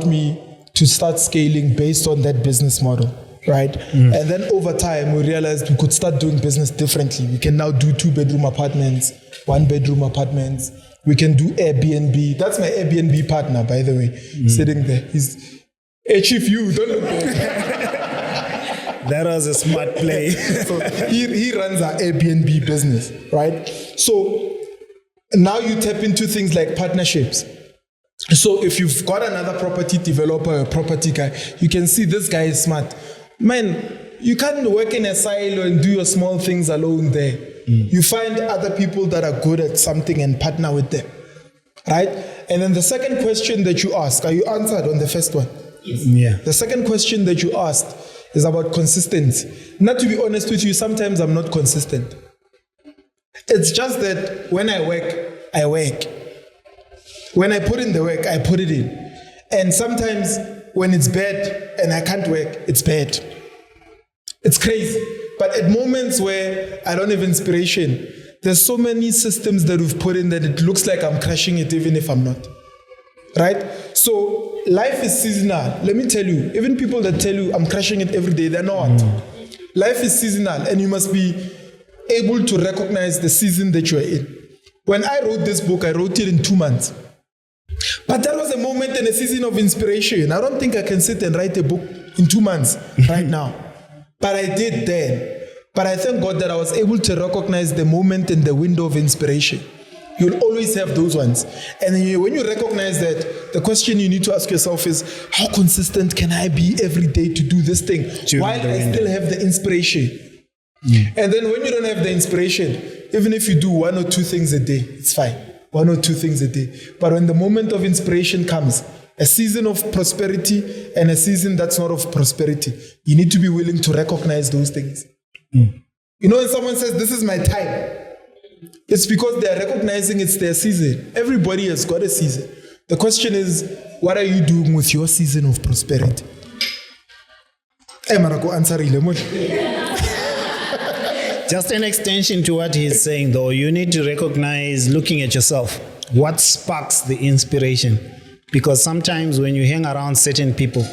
me to start scaling based on that business model, right? And then over time, we realized we could start doing business differently. We can now do 2-bedroom apartments, 1-bedroom apartments. We can do Airbnb. That's my Airbnb partner, by the way, sitting there. He's, hey, Chief, you don't look That was a smart play. So he runs our Airbnb business, right? So now you tap into things like partnerships. So if you've got another property developer, a property guy, you can see this guy is smart. Man, you can't work in a silo and do your small things alone there. You find other people that are good at something and partner with them, right? And then the second question that you ask, are you answered on the first one? Yes. Yeah. The second question that you asked is about consistency. Not to be honest with you, sometimes I'm not consistent. It's just that when I work, I work. When I put in the work, I put it in. And sometimes when it's bad and I can't work, it's bad. It's crazy. But at moments where I don't have inspiration, there's so many systems that we've put in that it looks like I'm crushing it even if I'm not. Right? So life is seasonal. Let me tell you, even people that tell you I'm crushing it every day, they're not. Life is seasonal and you must be able to recognize the season that you're in. When I wrote this book, I wrote it in 2 months. But that was a moment and a season of inspiration. I don't think I can sit and write a book in 2 months right now. But I did then. But I thank God that I was able to recognize the moment and the window of inspiration. You'll always have those ones. And then when you recognize that, the question you need to ask yourself is, how consistent can I be every day to do this thing while I still have the inspiration? And then when you don't have the inspiration, even if you do 1 or 2 things a day, it's fine. 1 or 2 things a day. But when the moment of inspiration comes, a season of prosperity and a season that's not of prosperity, you need to be willing to recognize those things. You know, when someone says, this is my time, it's because they're recognizing it's their season. Everybody has got a season. The question is, what are you doing with your season of prosperity? Just an extension to what he's saying, though, you need to recognize, looking at yourself, what sparks the inspiration. Because sometimes when you hang around certain people,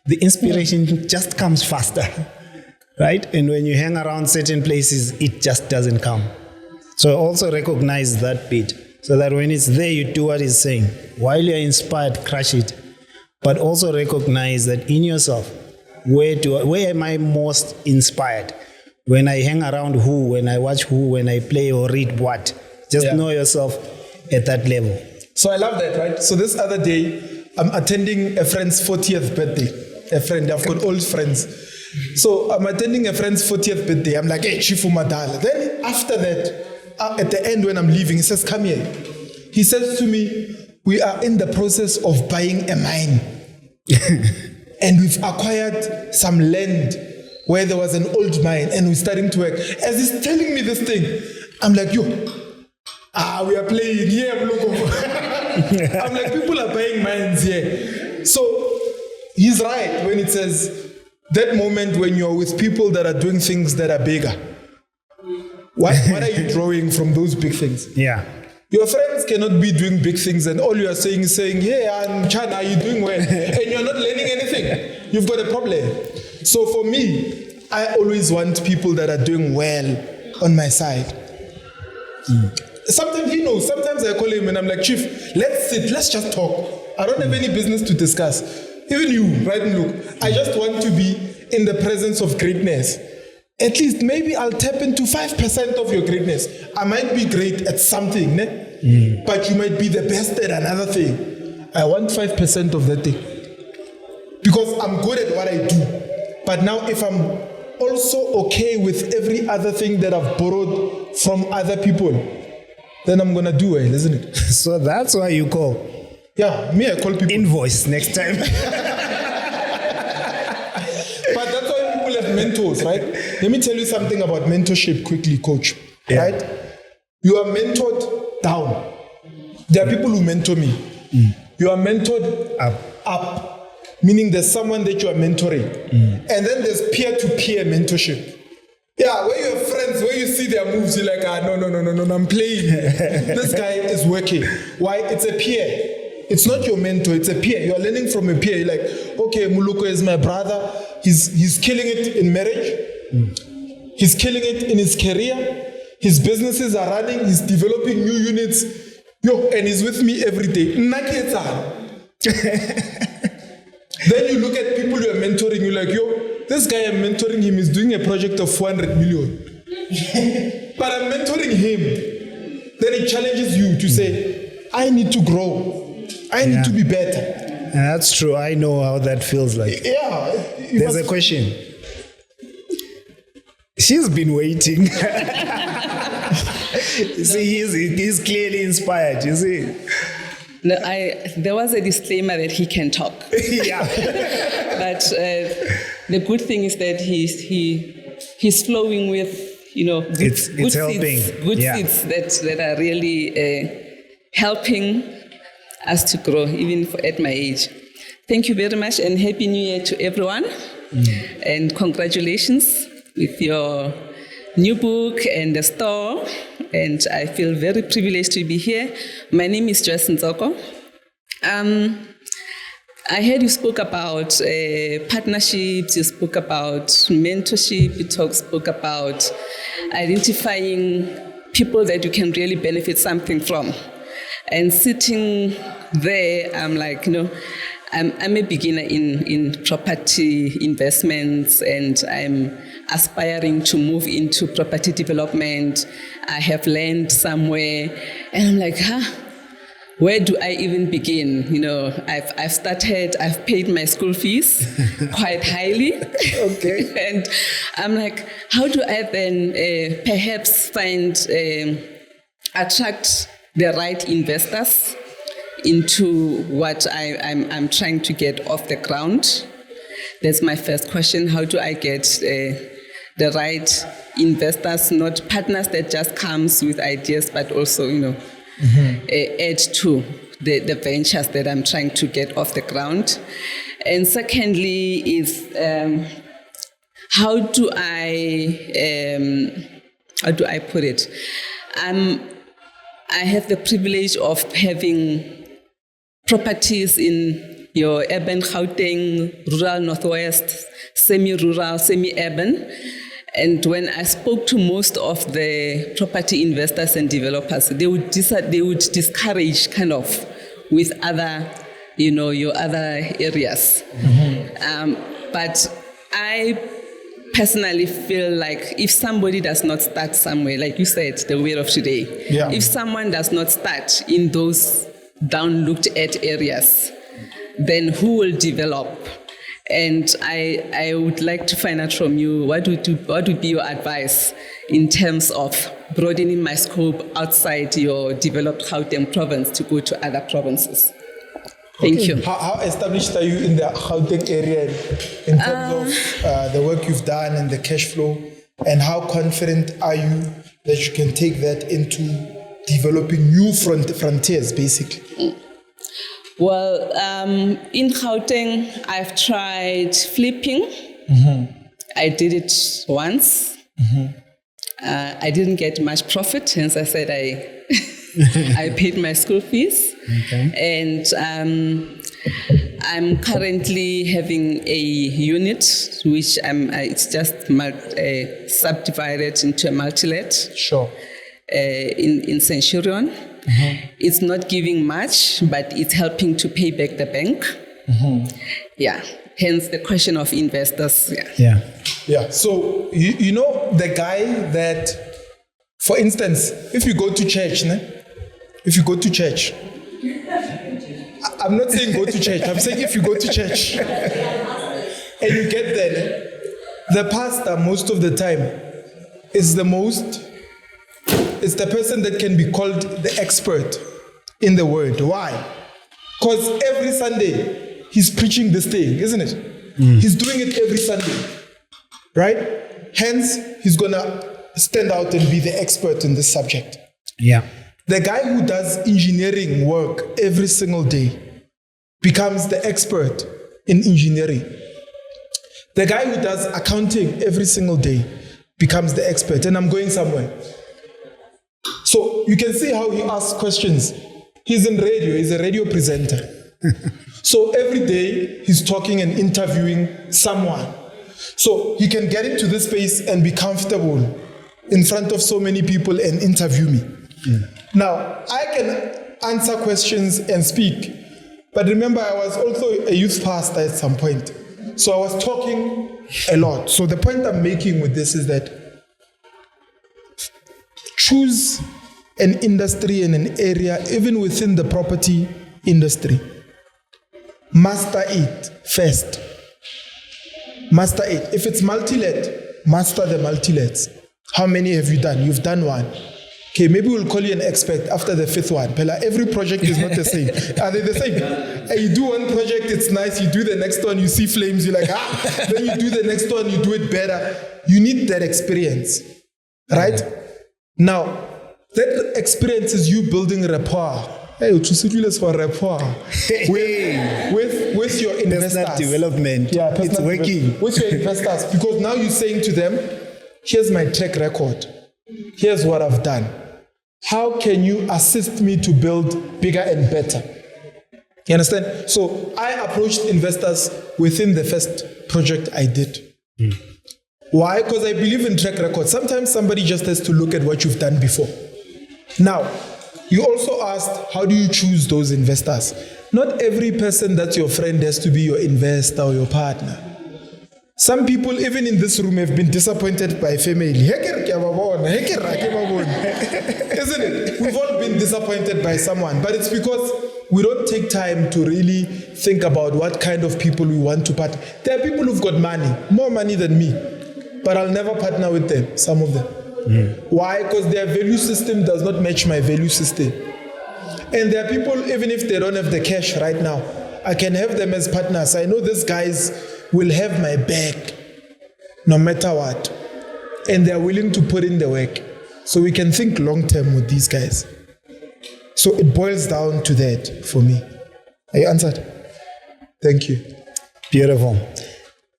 the inspiration just comes faster, right? And when you hang around certain places, it just doesn't come. So also recognize that bit, so that when it's there, you do what it's saying. While you're inspired, crush it. But also recognize that in yourself, where am I most inspired? When I hang around who, when I watch who, when I play or read what. Just know yourself at that level. So I love that, right? So this other day, I'm attending a friend's 40th birthday. A friend, I've got old friends. So I'm attending a friend's 40th birthday. I'm like, hey, Chifu Madala. Then after that, at the end when I'm leaving, he says, come here. He says to me, we are in the process of buying a mine. And we've acquired some land where there was an old mine and we're starting to work. As he's telling me this thing, I'm like, yo, we are playing here. I'm like, people are buying mines here. So he's right when it says that moment when you're with people that are doing things that are bigger. What are you drawing from those big things? Yeah. Your friends cannot be doing big things and all you are saying is saying, yeah, and Chan, are you doing well? And you're not learning anything. You've got a problem. So for me, I always want people that are doing well on my side. Sometimes he knows. Sometimes I call him and I'm like, Chief, let's sit, let's just talk. I don't have any business to discuss. Even you, right? Look, I just want to be in the presence of greatness. At least maybe I'll tap into 5% of your greatness. I might be great at something, but you might be the best at another thing. I want 5% of that thing. Because I'm good at what I do. But now if I'm also okay with every other thing that I've borrowed from other people, then I'm going to do it, isn't it? So that's why you call. Yeah, me, I call people. Invoice next time. But that's why people have mentors, right? Let me tell you something about mentorship quickly, coach. Yeah. Right? You are mentored down. There are people who mentor me. You are mentored up. Meaning there's someone that you are mentoring. And then there's peer-to-peer mentorship. Yeah, where you have friends, where you see their moves, you're like, no, I'm playing. This guy is working. Why? It's a peer. It's not your mentor, it's a peer. You are learning from a peer. You're like, okay, Muluko is my brother. He's killing it in marriage. He's killing it in his career. His businesses are running. He's developing new units. And he's with me every day. Then you look at people you are mentoring, you're like, this guy I'm mentoring him is doing a project of 400 million. But I'm mentoring him. Then it challenges you to say, I need to grow. I need to be better. That's true. I know how that feels like. Yeah. There's a question. She's been waiting. You see, he's clearly inspired, you see. No, there was a disclaimer that he can talk. Yeah. But the good thing is that he's flowing with, good, it's good helping. Seeds, good seeds that are really helping us to grow, even at my age. Thank you very much, and Happy New Year to everyone. And congratulations with your new book and the store. And I feel very privileged to be here. My name is Joyce Nzoko. I heard you spoke about partnerships, you spoke about mentorship, you spoke about identifying people that you can really benefit something from. And sitting there, I'm like, I'm a beginner in property investments, and I'm aspiring to move into property development. I have land somewhere, and I'm like, where do I even begin? I've started, I've paid my school fees quite highly. Okay. And I'm like, how do I then perhaps attract the right investors into what I'm trying to get off the ground? That's my first question. How do I get the right investors, not partners that just comes with ideas, but also, add to the ventures that I'm trying to get off the ground? And secondly is, how do I put it? I have the privilege of having properties in your urban Gauteng, rural Northwest, semi-rural, semi-urban. And when I spoke to most of the property investors and developers, they would discourage kind of with other, your other areas. But I personally feel like if somebody does not start somewhere, like you said, the way of today, if someone does not start in those down-looked at areas, then who will develop? And I would like to find out from you, what would be your advice in terms of broadening my scope outside your developed Gauteng province to go to other provinces? Thank you. How established are you in the Gauteng area in terms of the work you've done and the cash flow? And how confident are you that you can take that into developing new frontiers, basically? Well, in Gauteng, I've tried flipping. I did it once. I didn't get much profit, hence I said I paid my school fees. And I'm currently having a unit, which it's just subdivided into a multi-let. Sure. In Centurion. It's not giving much, but it's helping to pay back the bank. Yeah. Hence the question of investors. Yeah. So, you know, the guy that, for instance, if you go to church, I'm not saying go to church, I'm saying if you go to church and you get there, the pastor most of the time is the person that can be called the expert in the word. Why? Because every Sunday he's preaching this thing, isn't it? He's doing it every Sunday, right? Hence, he's gonna stand out and be the expert in this subject. Yeah. The guy who does engineering work every single day becomes the expert in engineering. The guy who does accounting every single day becomes the expert. And I'm going somewhere. So you can see how he asks questions. He's in radio, he's a radio presenter. So every day he's talking and interviewing someone. So he can get into this space and be comfortable in front of so many people and interview me. Now, I can answer questions and speak, but remember I was also a youth pastor at some point. So I was talking a lot. So the point I'm making with this is that choose an industry and an area, even within the property industry. Master it first. Master it. If it's multi-let, master the multi-lets. How many have you done? You've done one. Okay, maybe we'll call you an expert after the fifth one. Pella, every project is not the same. Are they the same? You do one project, it's nice. You do the next one, you see flames, you're like, Then you do the next one, you do it better. You need that experience, right? Now, that experience is you building rapport. Hey, for rapport with your investors. Personal development. Yeah, it's working. With your investors, because now you're saying to them, here's my track record. Here's what I've done. How can you assist me to build bigger and better? You understand? So I approached investors within the first project I did. Why? Because I believe in track record. Sometimes somebody just has to look at what you've done before. Now, you also asked, how do you choose those investors? Not every person that's your friend has to be your investor or your partner. Some people, even in this room, have been disappointed by family. Isn't it? We've all been disappointed by someone, but it's because we don't take time to really think about what kind of people we want to partner. There are people who've got money, more money than me, but I'll never partner with them, some of them. Why? Because their value system does not match my value system. And there are people, even if they don't have the cash right now, I can have them as partners. I know these guys will have my back no matter what. And they're willing to put in the work. So we can think long term with these guys. So it boils down to that for me. Are you answered? Thank you. Beautiful.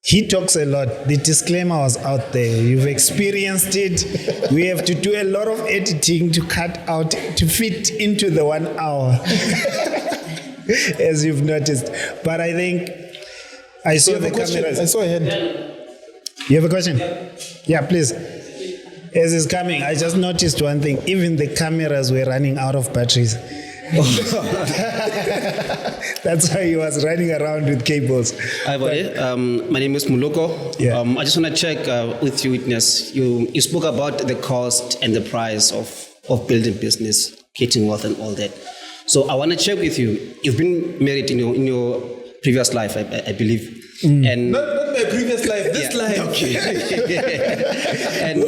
He talks a lot. The disclaimer was out there. You've experienced it. We have to do a lot of editing to cut out, to fit into the 1 hour. as you've noticed. But I think I saw the cameras. I saw a hand. You have a question? Yeah, please. As it's coming, I just noticed one thing. Even the cameras were running out of batteries. That's why he was running around with cables. Hi, buddy. My name is Muloko. Yeah. I just want to check with you, Witness. You spoke about the cost and the price of building business, creating wealth, and all that. So I want to check with you. You've been married in your previous life, I believe. And Not my previous life, this life. Okay.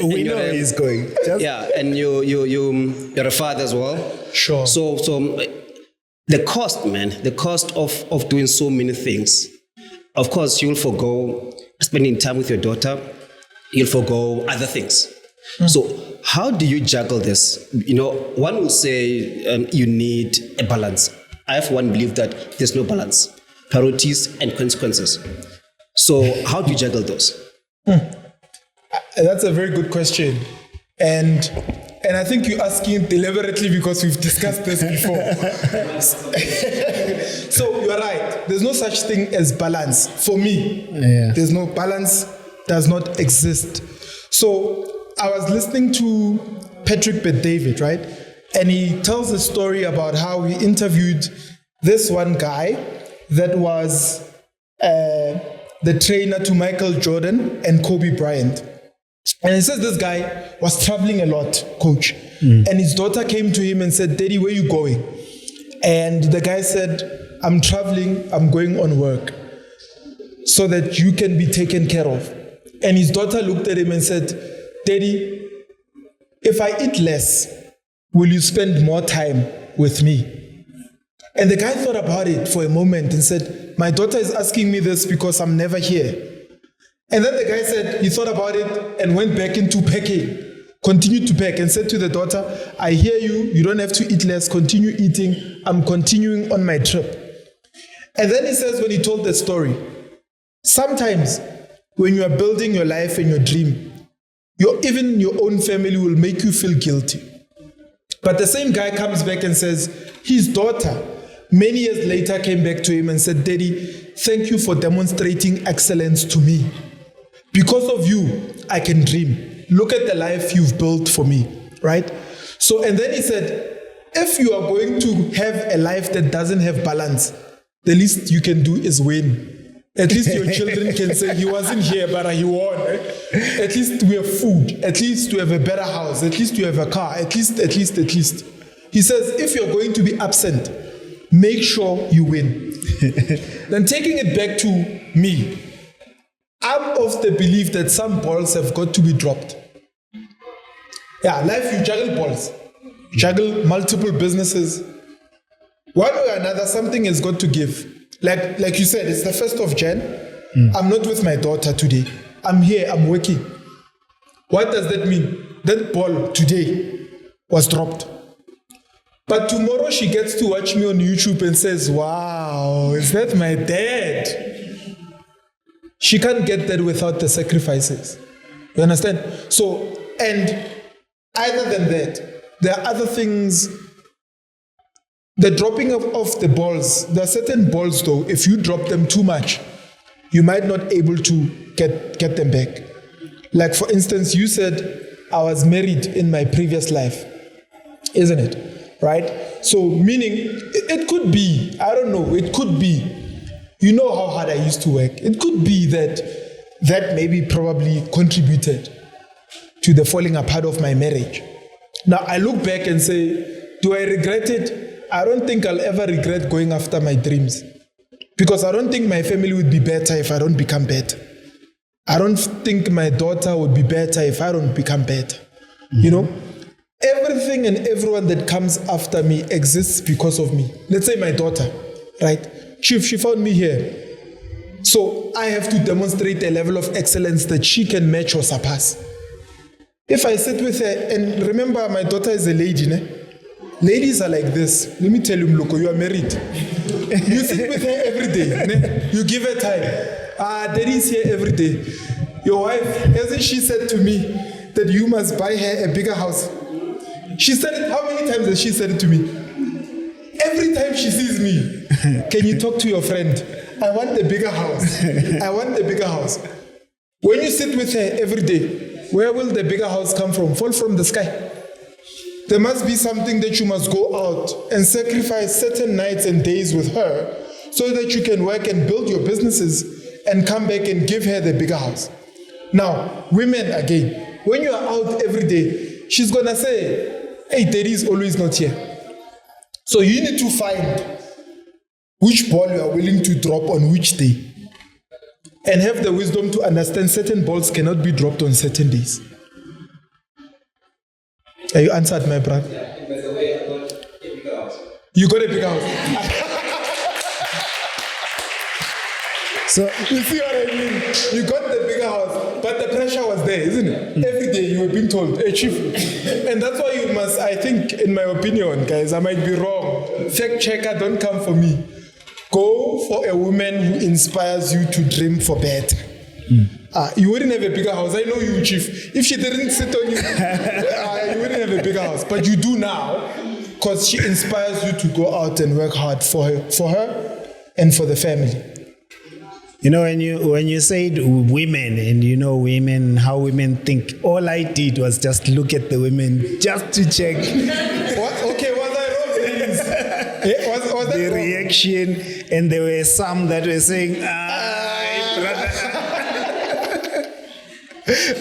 We know where he's going. And you're a father as well. Sure. So the cost, man, the cost of doing so many things. Of course, you'll forgo spending time with your daughter. You'll forgo other things. So how do you juggle this? One will say you need a balance. I, for one, believe that there's no balance. Priorities and consequences. So how do you juggle those? That's a very good question. And I think you're asking deliberately because we've discussed this before. So you're right. There's no such thing as balance. For me, there's no balance, does not exist. So I was listening to Patrick Bet-David, right? And he tells a story about how he interviewed this one guy that was the trainer to Michael Jordan and Kobe Bryant. And he says this guy was traveling a lot, coach. And his daughter came to him and said, Daddy, where are you going? And the guy said, I'm traveling, I'm going on work so that you can be taken care of. And his daughter looked at him and said, Daddy, if I eat less, will you spend more time with me? And the guy thought about it for a moment and said, my daughter is asking me this because I'm never here. And then the guy said, he thought about it and went back into packing, continued to pack and said to the daughter, I hear you, you don't have to eat less, continue eating, I'm continuing on my trip. And then he says, when he told the story, sometimes when you are building your life and your dream, even your own family will make you feel guilty. But the same guy comes back and says, his daughter, many years later, came back to him and said, Daddy, thank you for demonstrating excellence to me. Because of you, I can dream. Look at the life you've built for me, right? So, and then he said, if you are going to have a life that doesn't have balance, the least you can do is win. At least your children can say, he wasn't here, but he won. Right? At least we have food. At least we have a better house. At least we have a car. At least. He says, if you're going to be absent, make sure you win. Then taking it back to me, I'm of the belief that some balls have got to be dropped. Yeah, life, you juggle balls. Juggle multiple businesses. One way or another, something has got to give. Like you said, it's the 1st of Jan. I'm not with my daughter today. I'm here, I'm working. What does that mean? That ball today was dropped. But tomorrow she gets to watch me on YouTube and says, wow, is that my dad? She can't get that without the sacrifices. You understand? So, and other than that, there are other things. The dropping of the balls, there are certain balls though, if you drop them too much, you might not able to get them back. Like for instance, you said, I was married in my previous life, isn't it? Right? So meaning, it could be, I don't know, it could be, you know how hard I used to work. It could be that maybe probably contributed to the falling apart of my marriage. Now I look back and say, do I regret it? I don't think I'll ever regret going after my dreams. Because I don't think my family would be better if I don't become better. I don't think my daughter would be better if I don't become better. You know? Everything and everyone that comes after me exists because of me. Let's say my daughter, right? Chief, she found me here. So I have to demonstrate a level of excellence that she can match or surpass. If I sit with her, and remember my daughter is a lady, ne? Ladies are like this. Let me tell you, Mloko, you are married. You sit with her every day. Ne? You give her time. Daddy's here every day. Your wife, hasn't she said to me that you must buy her a bigger house? She said it, how many times has she said it to me? Every time she sees me, Can you talk to your friend? I want the bigger house. I want the bigger house. When you sit with her every day, where will the bigger house come from? Fall from the sky. There must be something that you must go out and sacrifice certain nights and days with her so that you can work and build your businesses and come back and give her the bigger house. Now, women again, when you are out every day, she's going to say, hey, daddy is always not here. So you need to find which ball you are willing to drop on which day and have the wisdom to understand certain balls cannot be dropped on certain days. Have you answered, my brother? Yeah, by the way, I got a bigger house. You got a big house. So You see what I mean? You got the bigger house, but the pressure was there, isn't it? Every day you were being told, hey, chief. And that's why you must, I think, in my opinion, guys, I might be wrong. Fact checker, don't come for me. Go for a woman who inspires you to dream for better. You wouldn't have a bigger house. I know you, chief. If she didn't sit on you, you wouldn't have a bigger house. But you do now, because she inspires you to go out and work hard for her and for the family. you know, when you said women and you know women, how women think, all I did was just look at the women just to check What? Okay, was I wrong? Was that the wrong? reaction, and there were some that were saying, brother.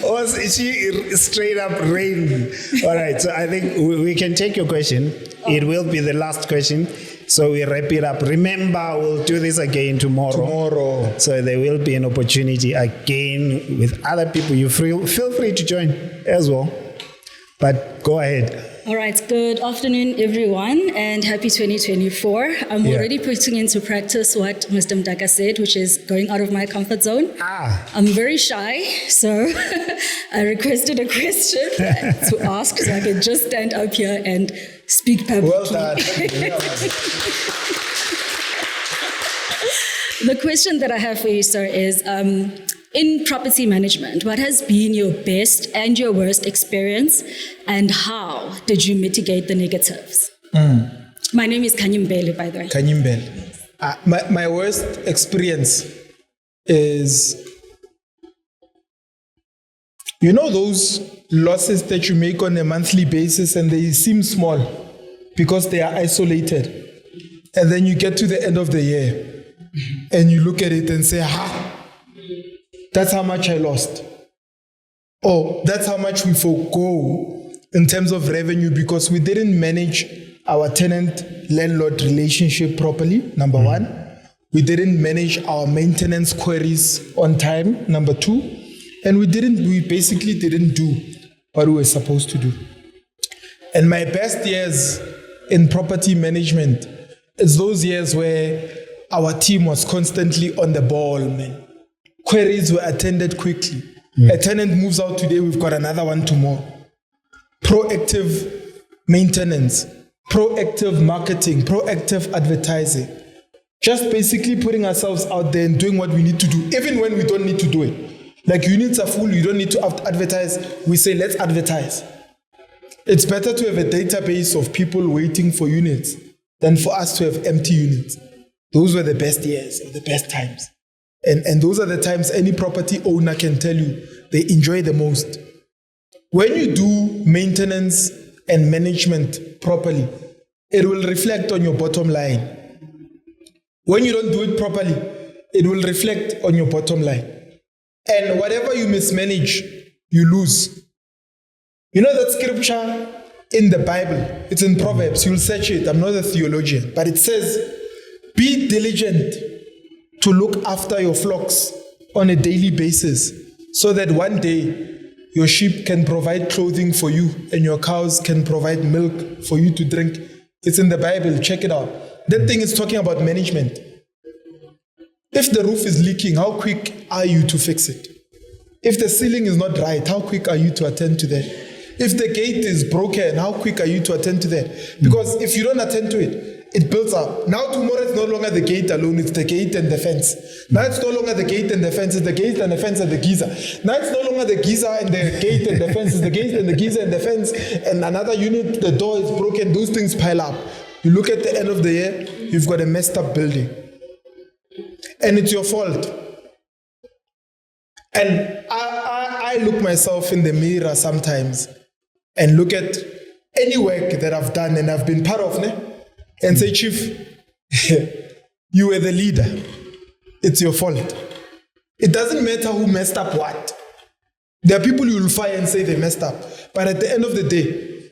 Or she straight up rain. All right, so I think we can take your question. It will be the last question. So we wrap it up. Remember, we'll do this again tomorrow. So there will be an opportunity again with other people. You feel free to join as well. But go ahead. All right, good afternoon, everyone, and happy 2024. I'm already putting into practice what Mr. MDAKA said, which is going out of my comfort zone. I'm very shy, so I requested a question to ask so I can just stand up here and speak publicly. Well done. The question that I have for you, sir, is in property management, what has been your best and your worst experience, and how did you mitigate the negatives? My name is Kanyimbele, by the way. Kanyimbele. My worst experience is, you know those losses that you make on a monthly basis and they seem small because they are isolated. And then you get to the end of the year and you look at it and say, that's how much I lost. Or that's how much we forgo in terms of revenue because we didn't manage our tenant-landlord relationship properly, number one. We didn't manage our maintenance queries on time, number two. And we basically didn't do what we were supposed to do. And my best years in property management is those years where our team was constantly on the ball, man. Queries were attended quickly. A tenant moves out today, we've got another one tomorrow. Proactive maintenance, proactive marketing, proactive advertising. Just basically putting ourselves out there and doing what we need to do, even when we don't need to do it. Like units are full, you don't need to advertise. We say, let's advertise. It's better to have a database of people waiting for units than for us to have empty units. Those were the best years, the best times. And those are the times any property owner can tell you they enjoy the most. When you do maintenance and management properly, it will reflect on your bottom line. When you don't do it properly, it will reflect on your bottom line. And whatever you mismanage, you lose. You know that scripture in the Bible, it's in Proverbs, you'll search it, I'm not a theologian, but it says, be diligent to look after your flocks on a daily basis so that one day your sheep can provide clothing for you and your cows can provide milk for you to drink. It's in the Bible, check it out. That thing is talking about management. If the roof is leaking, how quick are you to fix it? If the ceiling is not right, how quick are you to attend to that? If the gate is broken, how quick are you to attend to that? Because if you don't attend to it, it builds up. Now tomorrow it's no longer the gate alone, it's the gate and the fence. Now it's no longer the gate and the fence, it's the gate and the fence and the geyser. Now it's no longer the geyser and the gate and the fence, it's the gate and the geyser and the fence. And another unit, the door is broken, those things pile up. You look at the end of the year, you've got a messed up building. And it's your fault. And I look myself in the mirror sometimes and look at any work that I've done and I've been part of, and say, Chief, you were the leader. It's your fault. It doesn't matter who messed up what. There are people you will fire and say they messed up. But at the end of the day,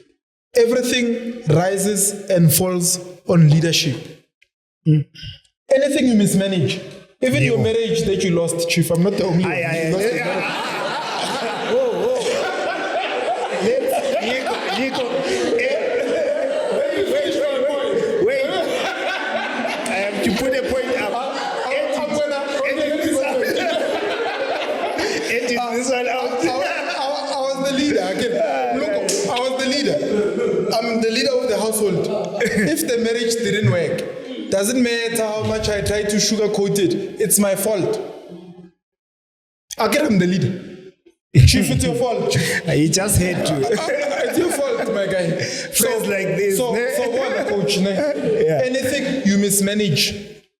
everything rises and falls on leadership. Anything you mismanage, even your marriage that you lost, Chief, I'm not the only one. You lost your marriage. Wait. I have to put a point up. Edit this one out. I was the leader. Again, look, I was the leader. I'm the leader of the household. If the marriage didn't work, doesn't matter how much I try to sugarcoat it, it's my fault. Again, I'm the leader. Chief, it's your fault. You just had to. It's your fault, my guy. Friends like this. So what, coach? Anything you mismanage,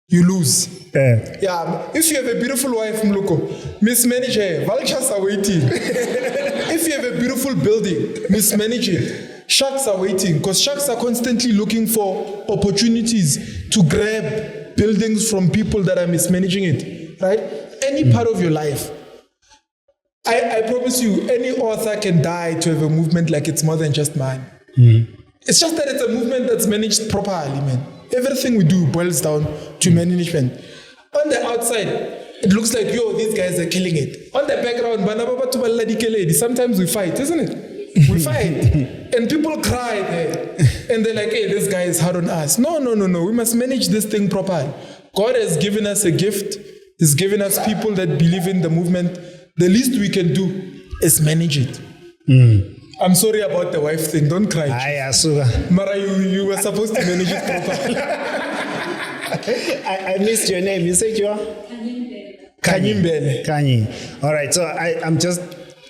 you lose. Yeah. If you have a beautiful wife, Mluko, mismanage her. Vultures are waiting. If you have a beautiful building, mismanage it. Sharks are waiting because sharks are constantly looking for opportunities to grab buildings from people that are mismanaging it. Right? Any part of your life. I promise you, any author can die to have a movement like It's More Than Just Mine. It's just that it's a movement that's managed properly, man. Everything we do boils down to management. On the outside, it looks like, these guys are killing it. On the background, sometimes we fight, isn't it? We fight. And people cry there. And they're like, hey, this guy is hard on us. No. We must manage this thing properly. God has given us a gift. He's given us people that believe in the movement. The least we can do is manage it. I'm sorry about the wife thing. Don't cry. Mara, you were supposed to manage it properly. I missed your name. You said you are? Kanyi. All right. So I'm just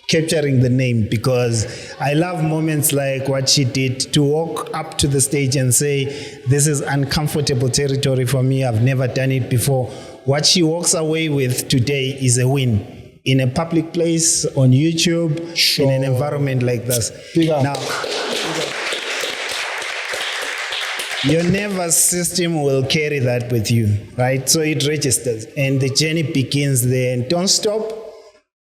capturing the name because I love moments like what she did to walk up to the stage and say, this is uncomfortable territory for me. I've never done it before. What she walks away with today is a win. In a public place, on YouTube, in an environment like this. Now, your nervous system will carry that with you, right? So it registers and the journey begins there. And don't stop.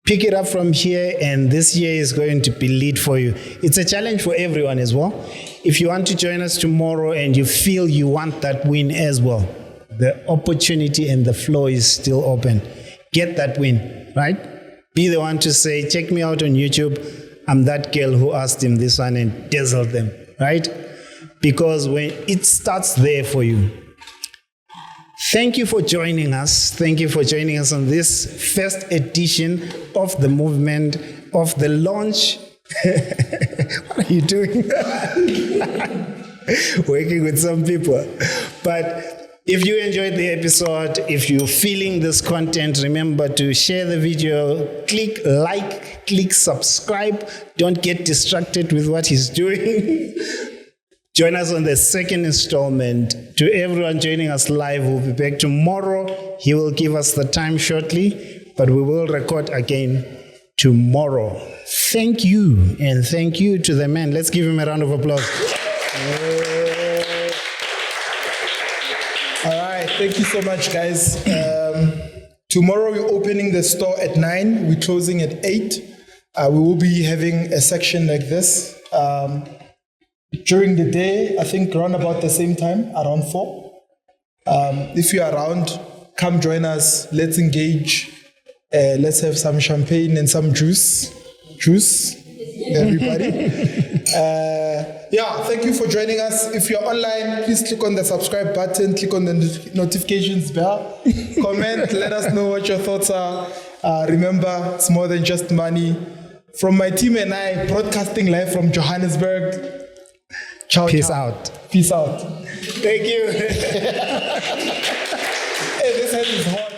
Pick it up from here, and this year is going to be lit for you. It's a challenge for everyone as well. If you want to join us tomorrow and you feel you want that win as well, the opportunity and the floor is still open. Get that win, right? Be the one to say, check me out on YouTube. I'm that girl who asked him this one and dazzled them, right? Because when it starts there for you. Thank you for joining us. Thank you for joining us on this first edition of the movement, of the launch. What are you doing? Working with some people. But if you enjoyed the episode, if you're feeling this content, remember to share the video, click like, click subscribe. Don't get distracted with what he's doing. Join us on the second installment. To everyone joining us live, we'll be back tomorrow. He will give us the time shortly, but we will record again tomorrow. Thank you, and thank you to the man. Let's give him a round of applause. Thank you so much, guys. Tomorrow we're opening the store at 9. We're closing at 8. We will be having a section like this. During the day, I think around about the same time, around 4. If you're around, come join us. Let's engage. Let's have some champagne and some juice. Everybody. Thank you for joining us. If you're online, please click on the subscribe button, click on the notifications bell, comment, let us know what your thoughts are. Remember, it's more than just money. From my team and I, broadcasting live from Johannesburg. Ciao. Peace out. Peace out. Thank you. Hey, this head is hot.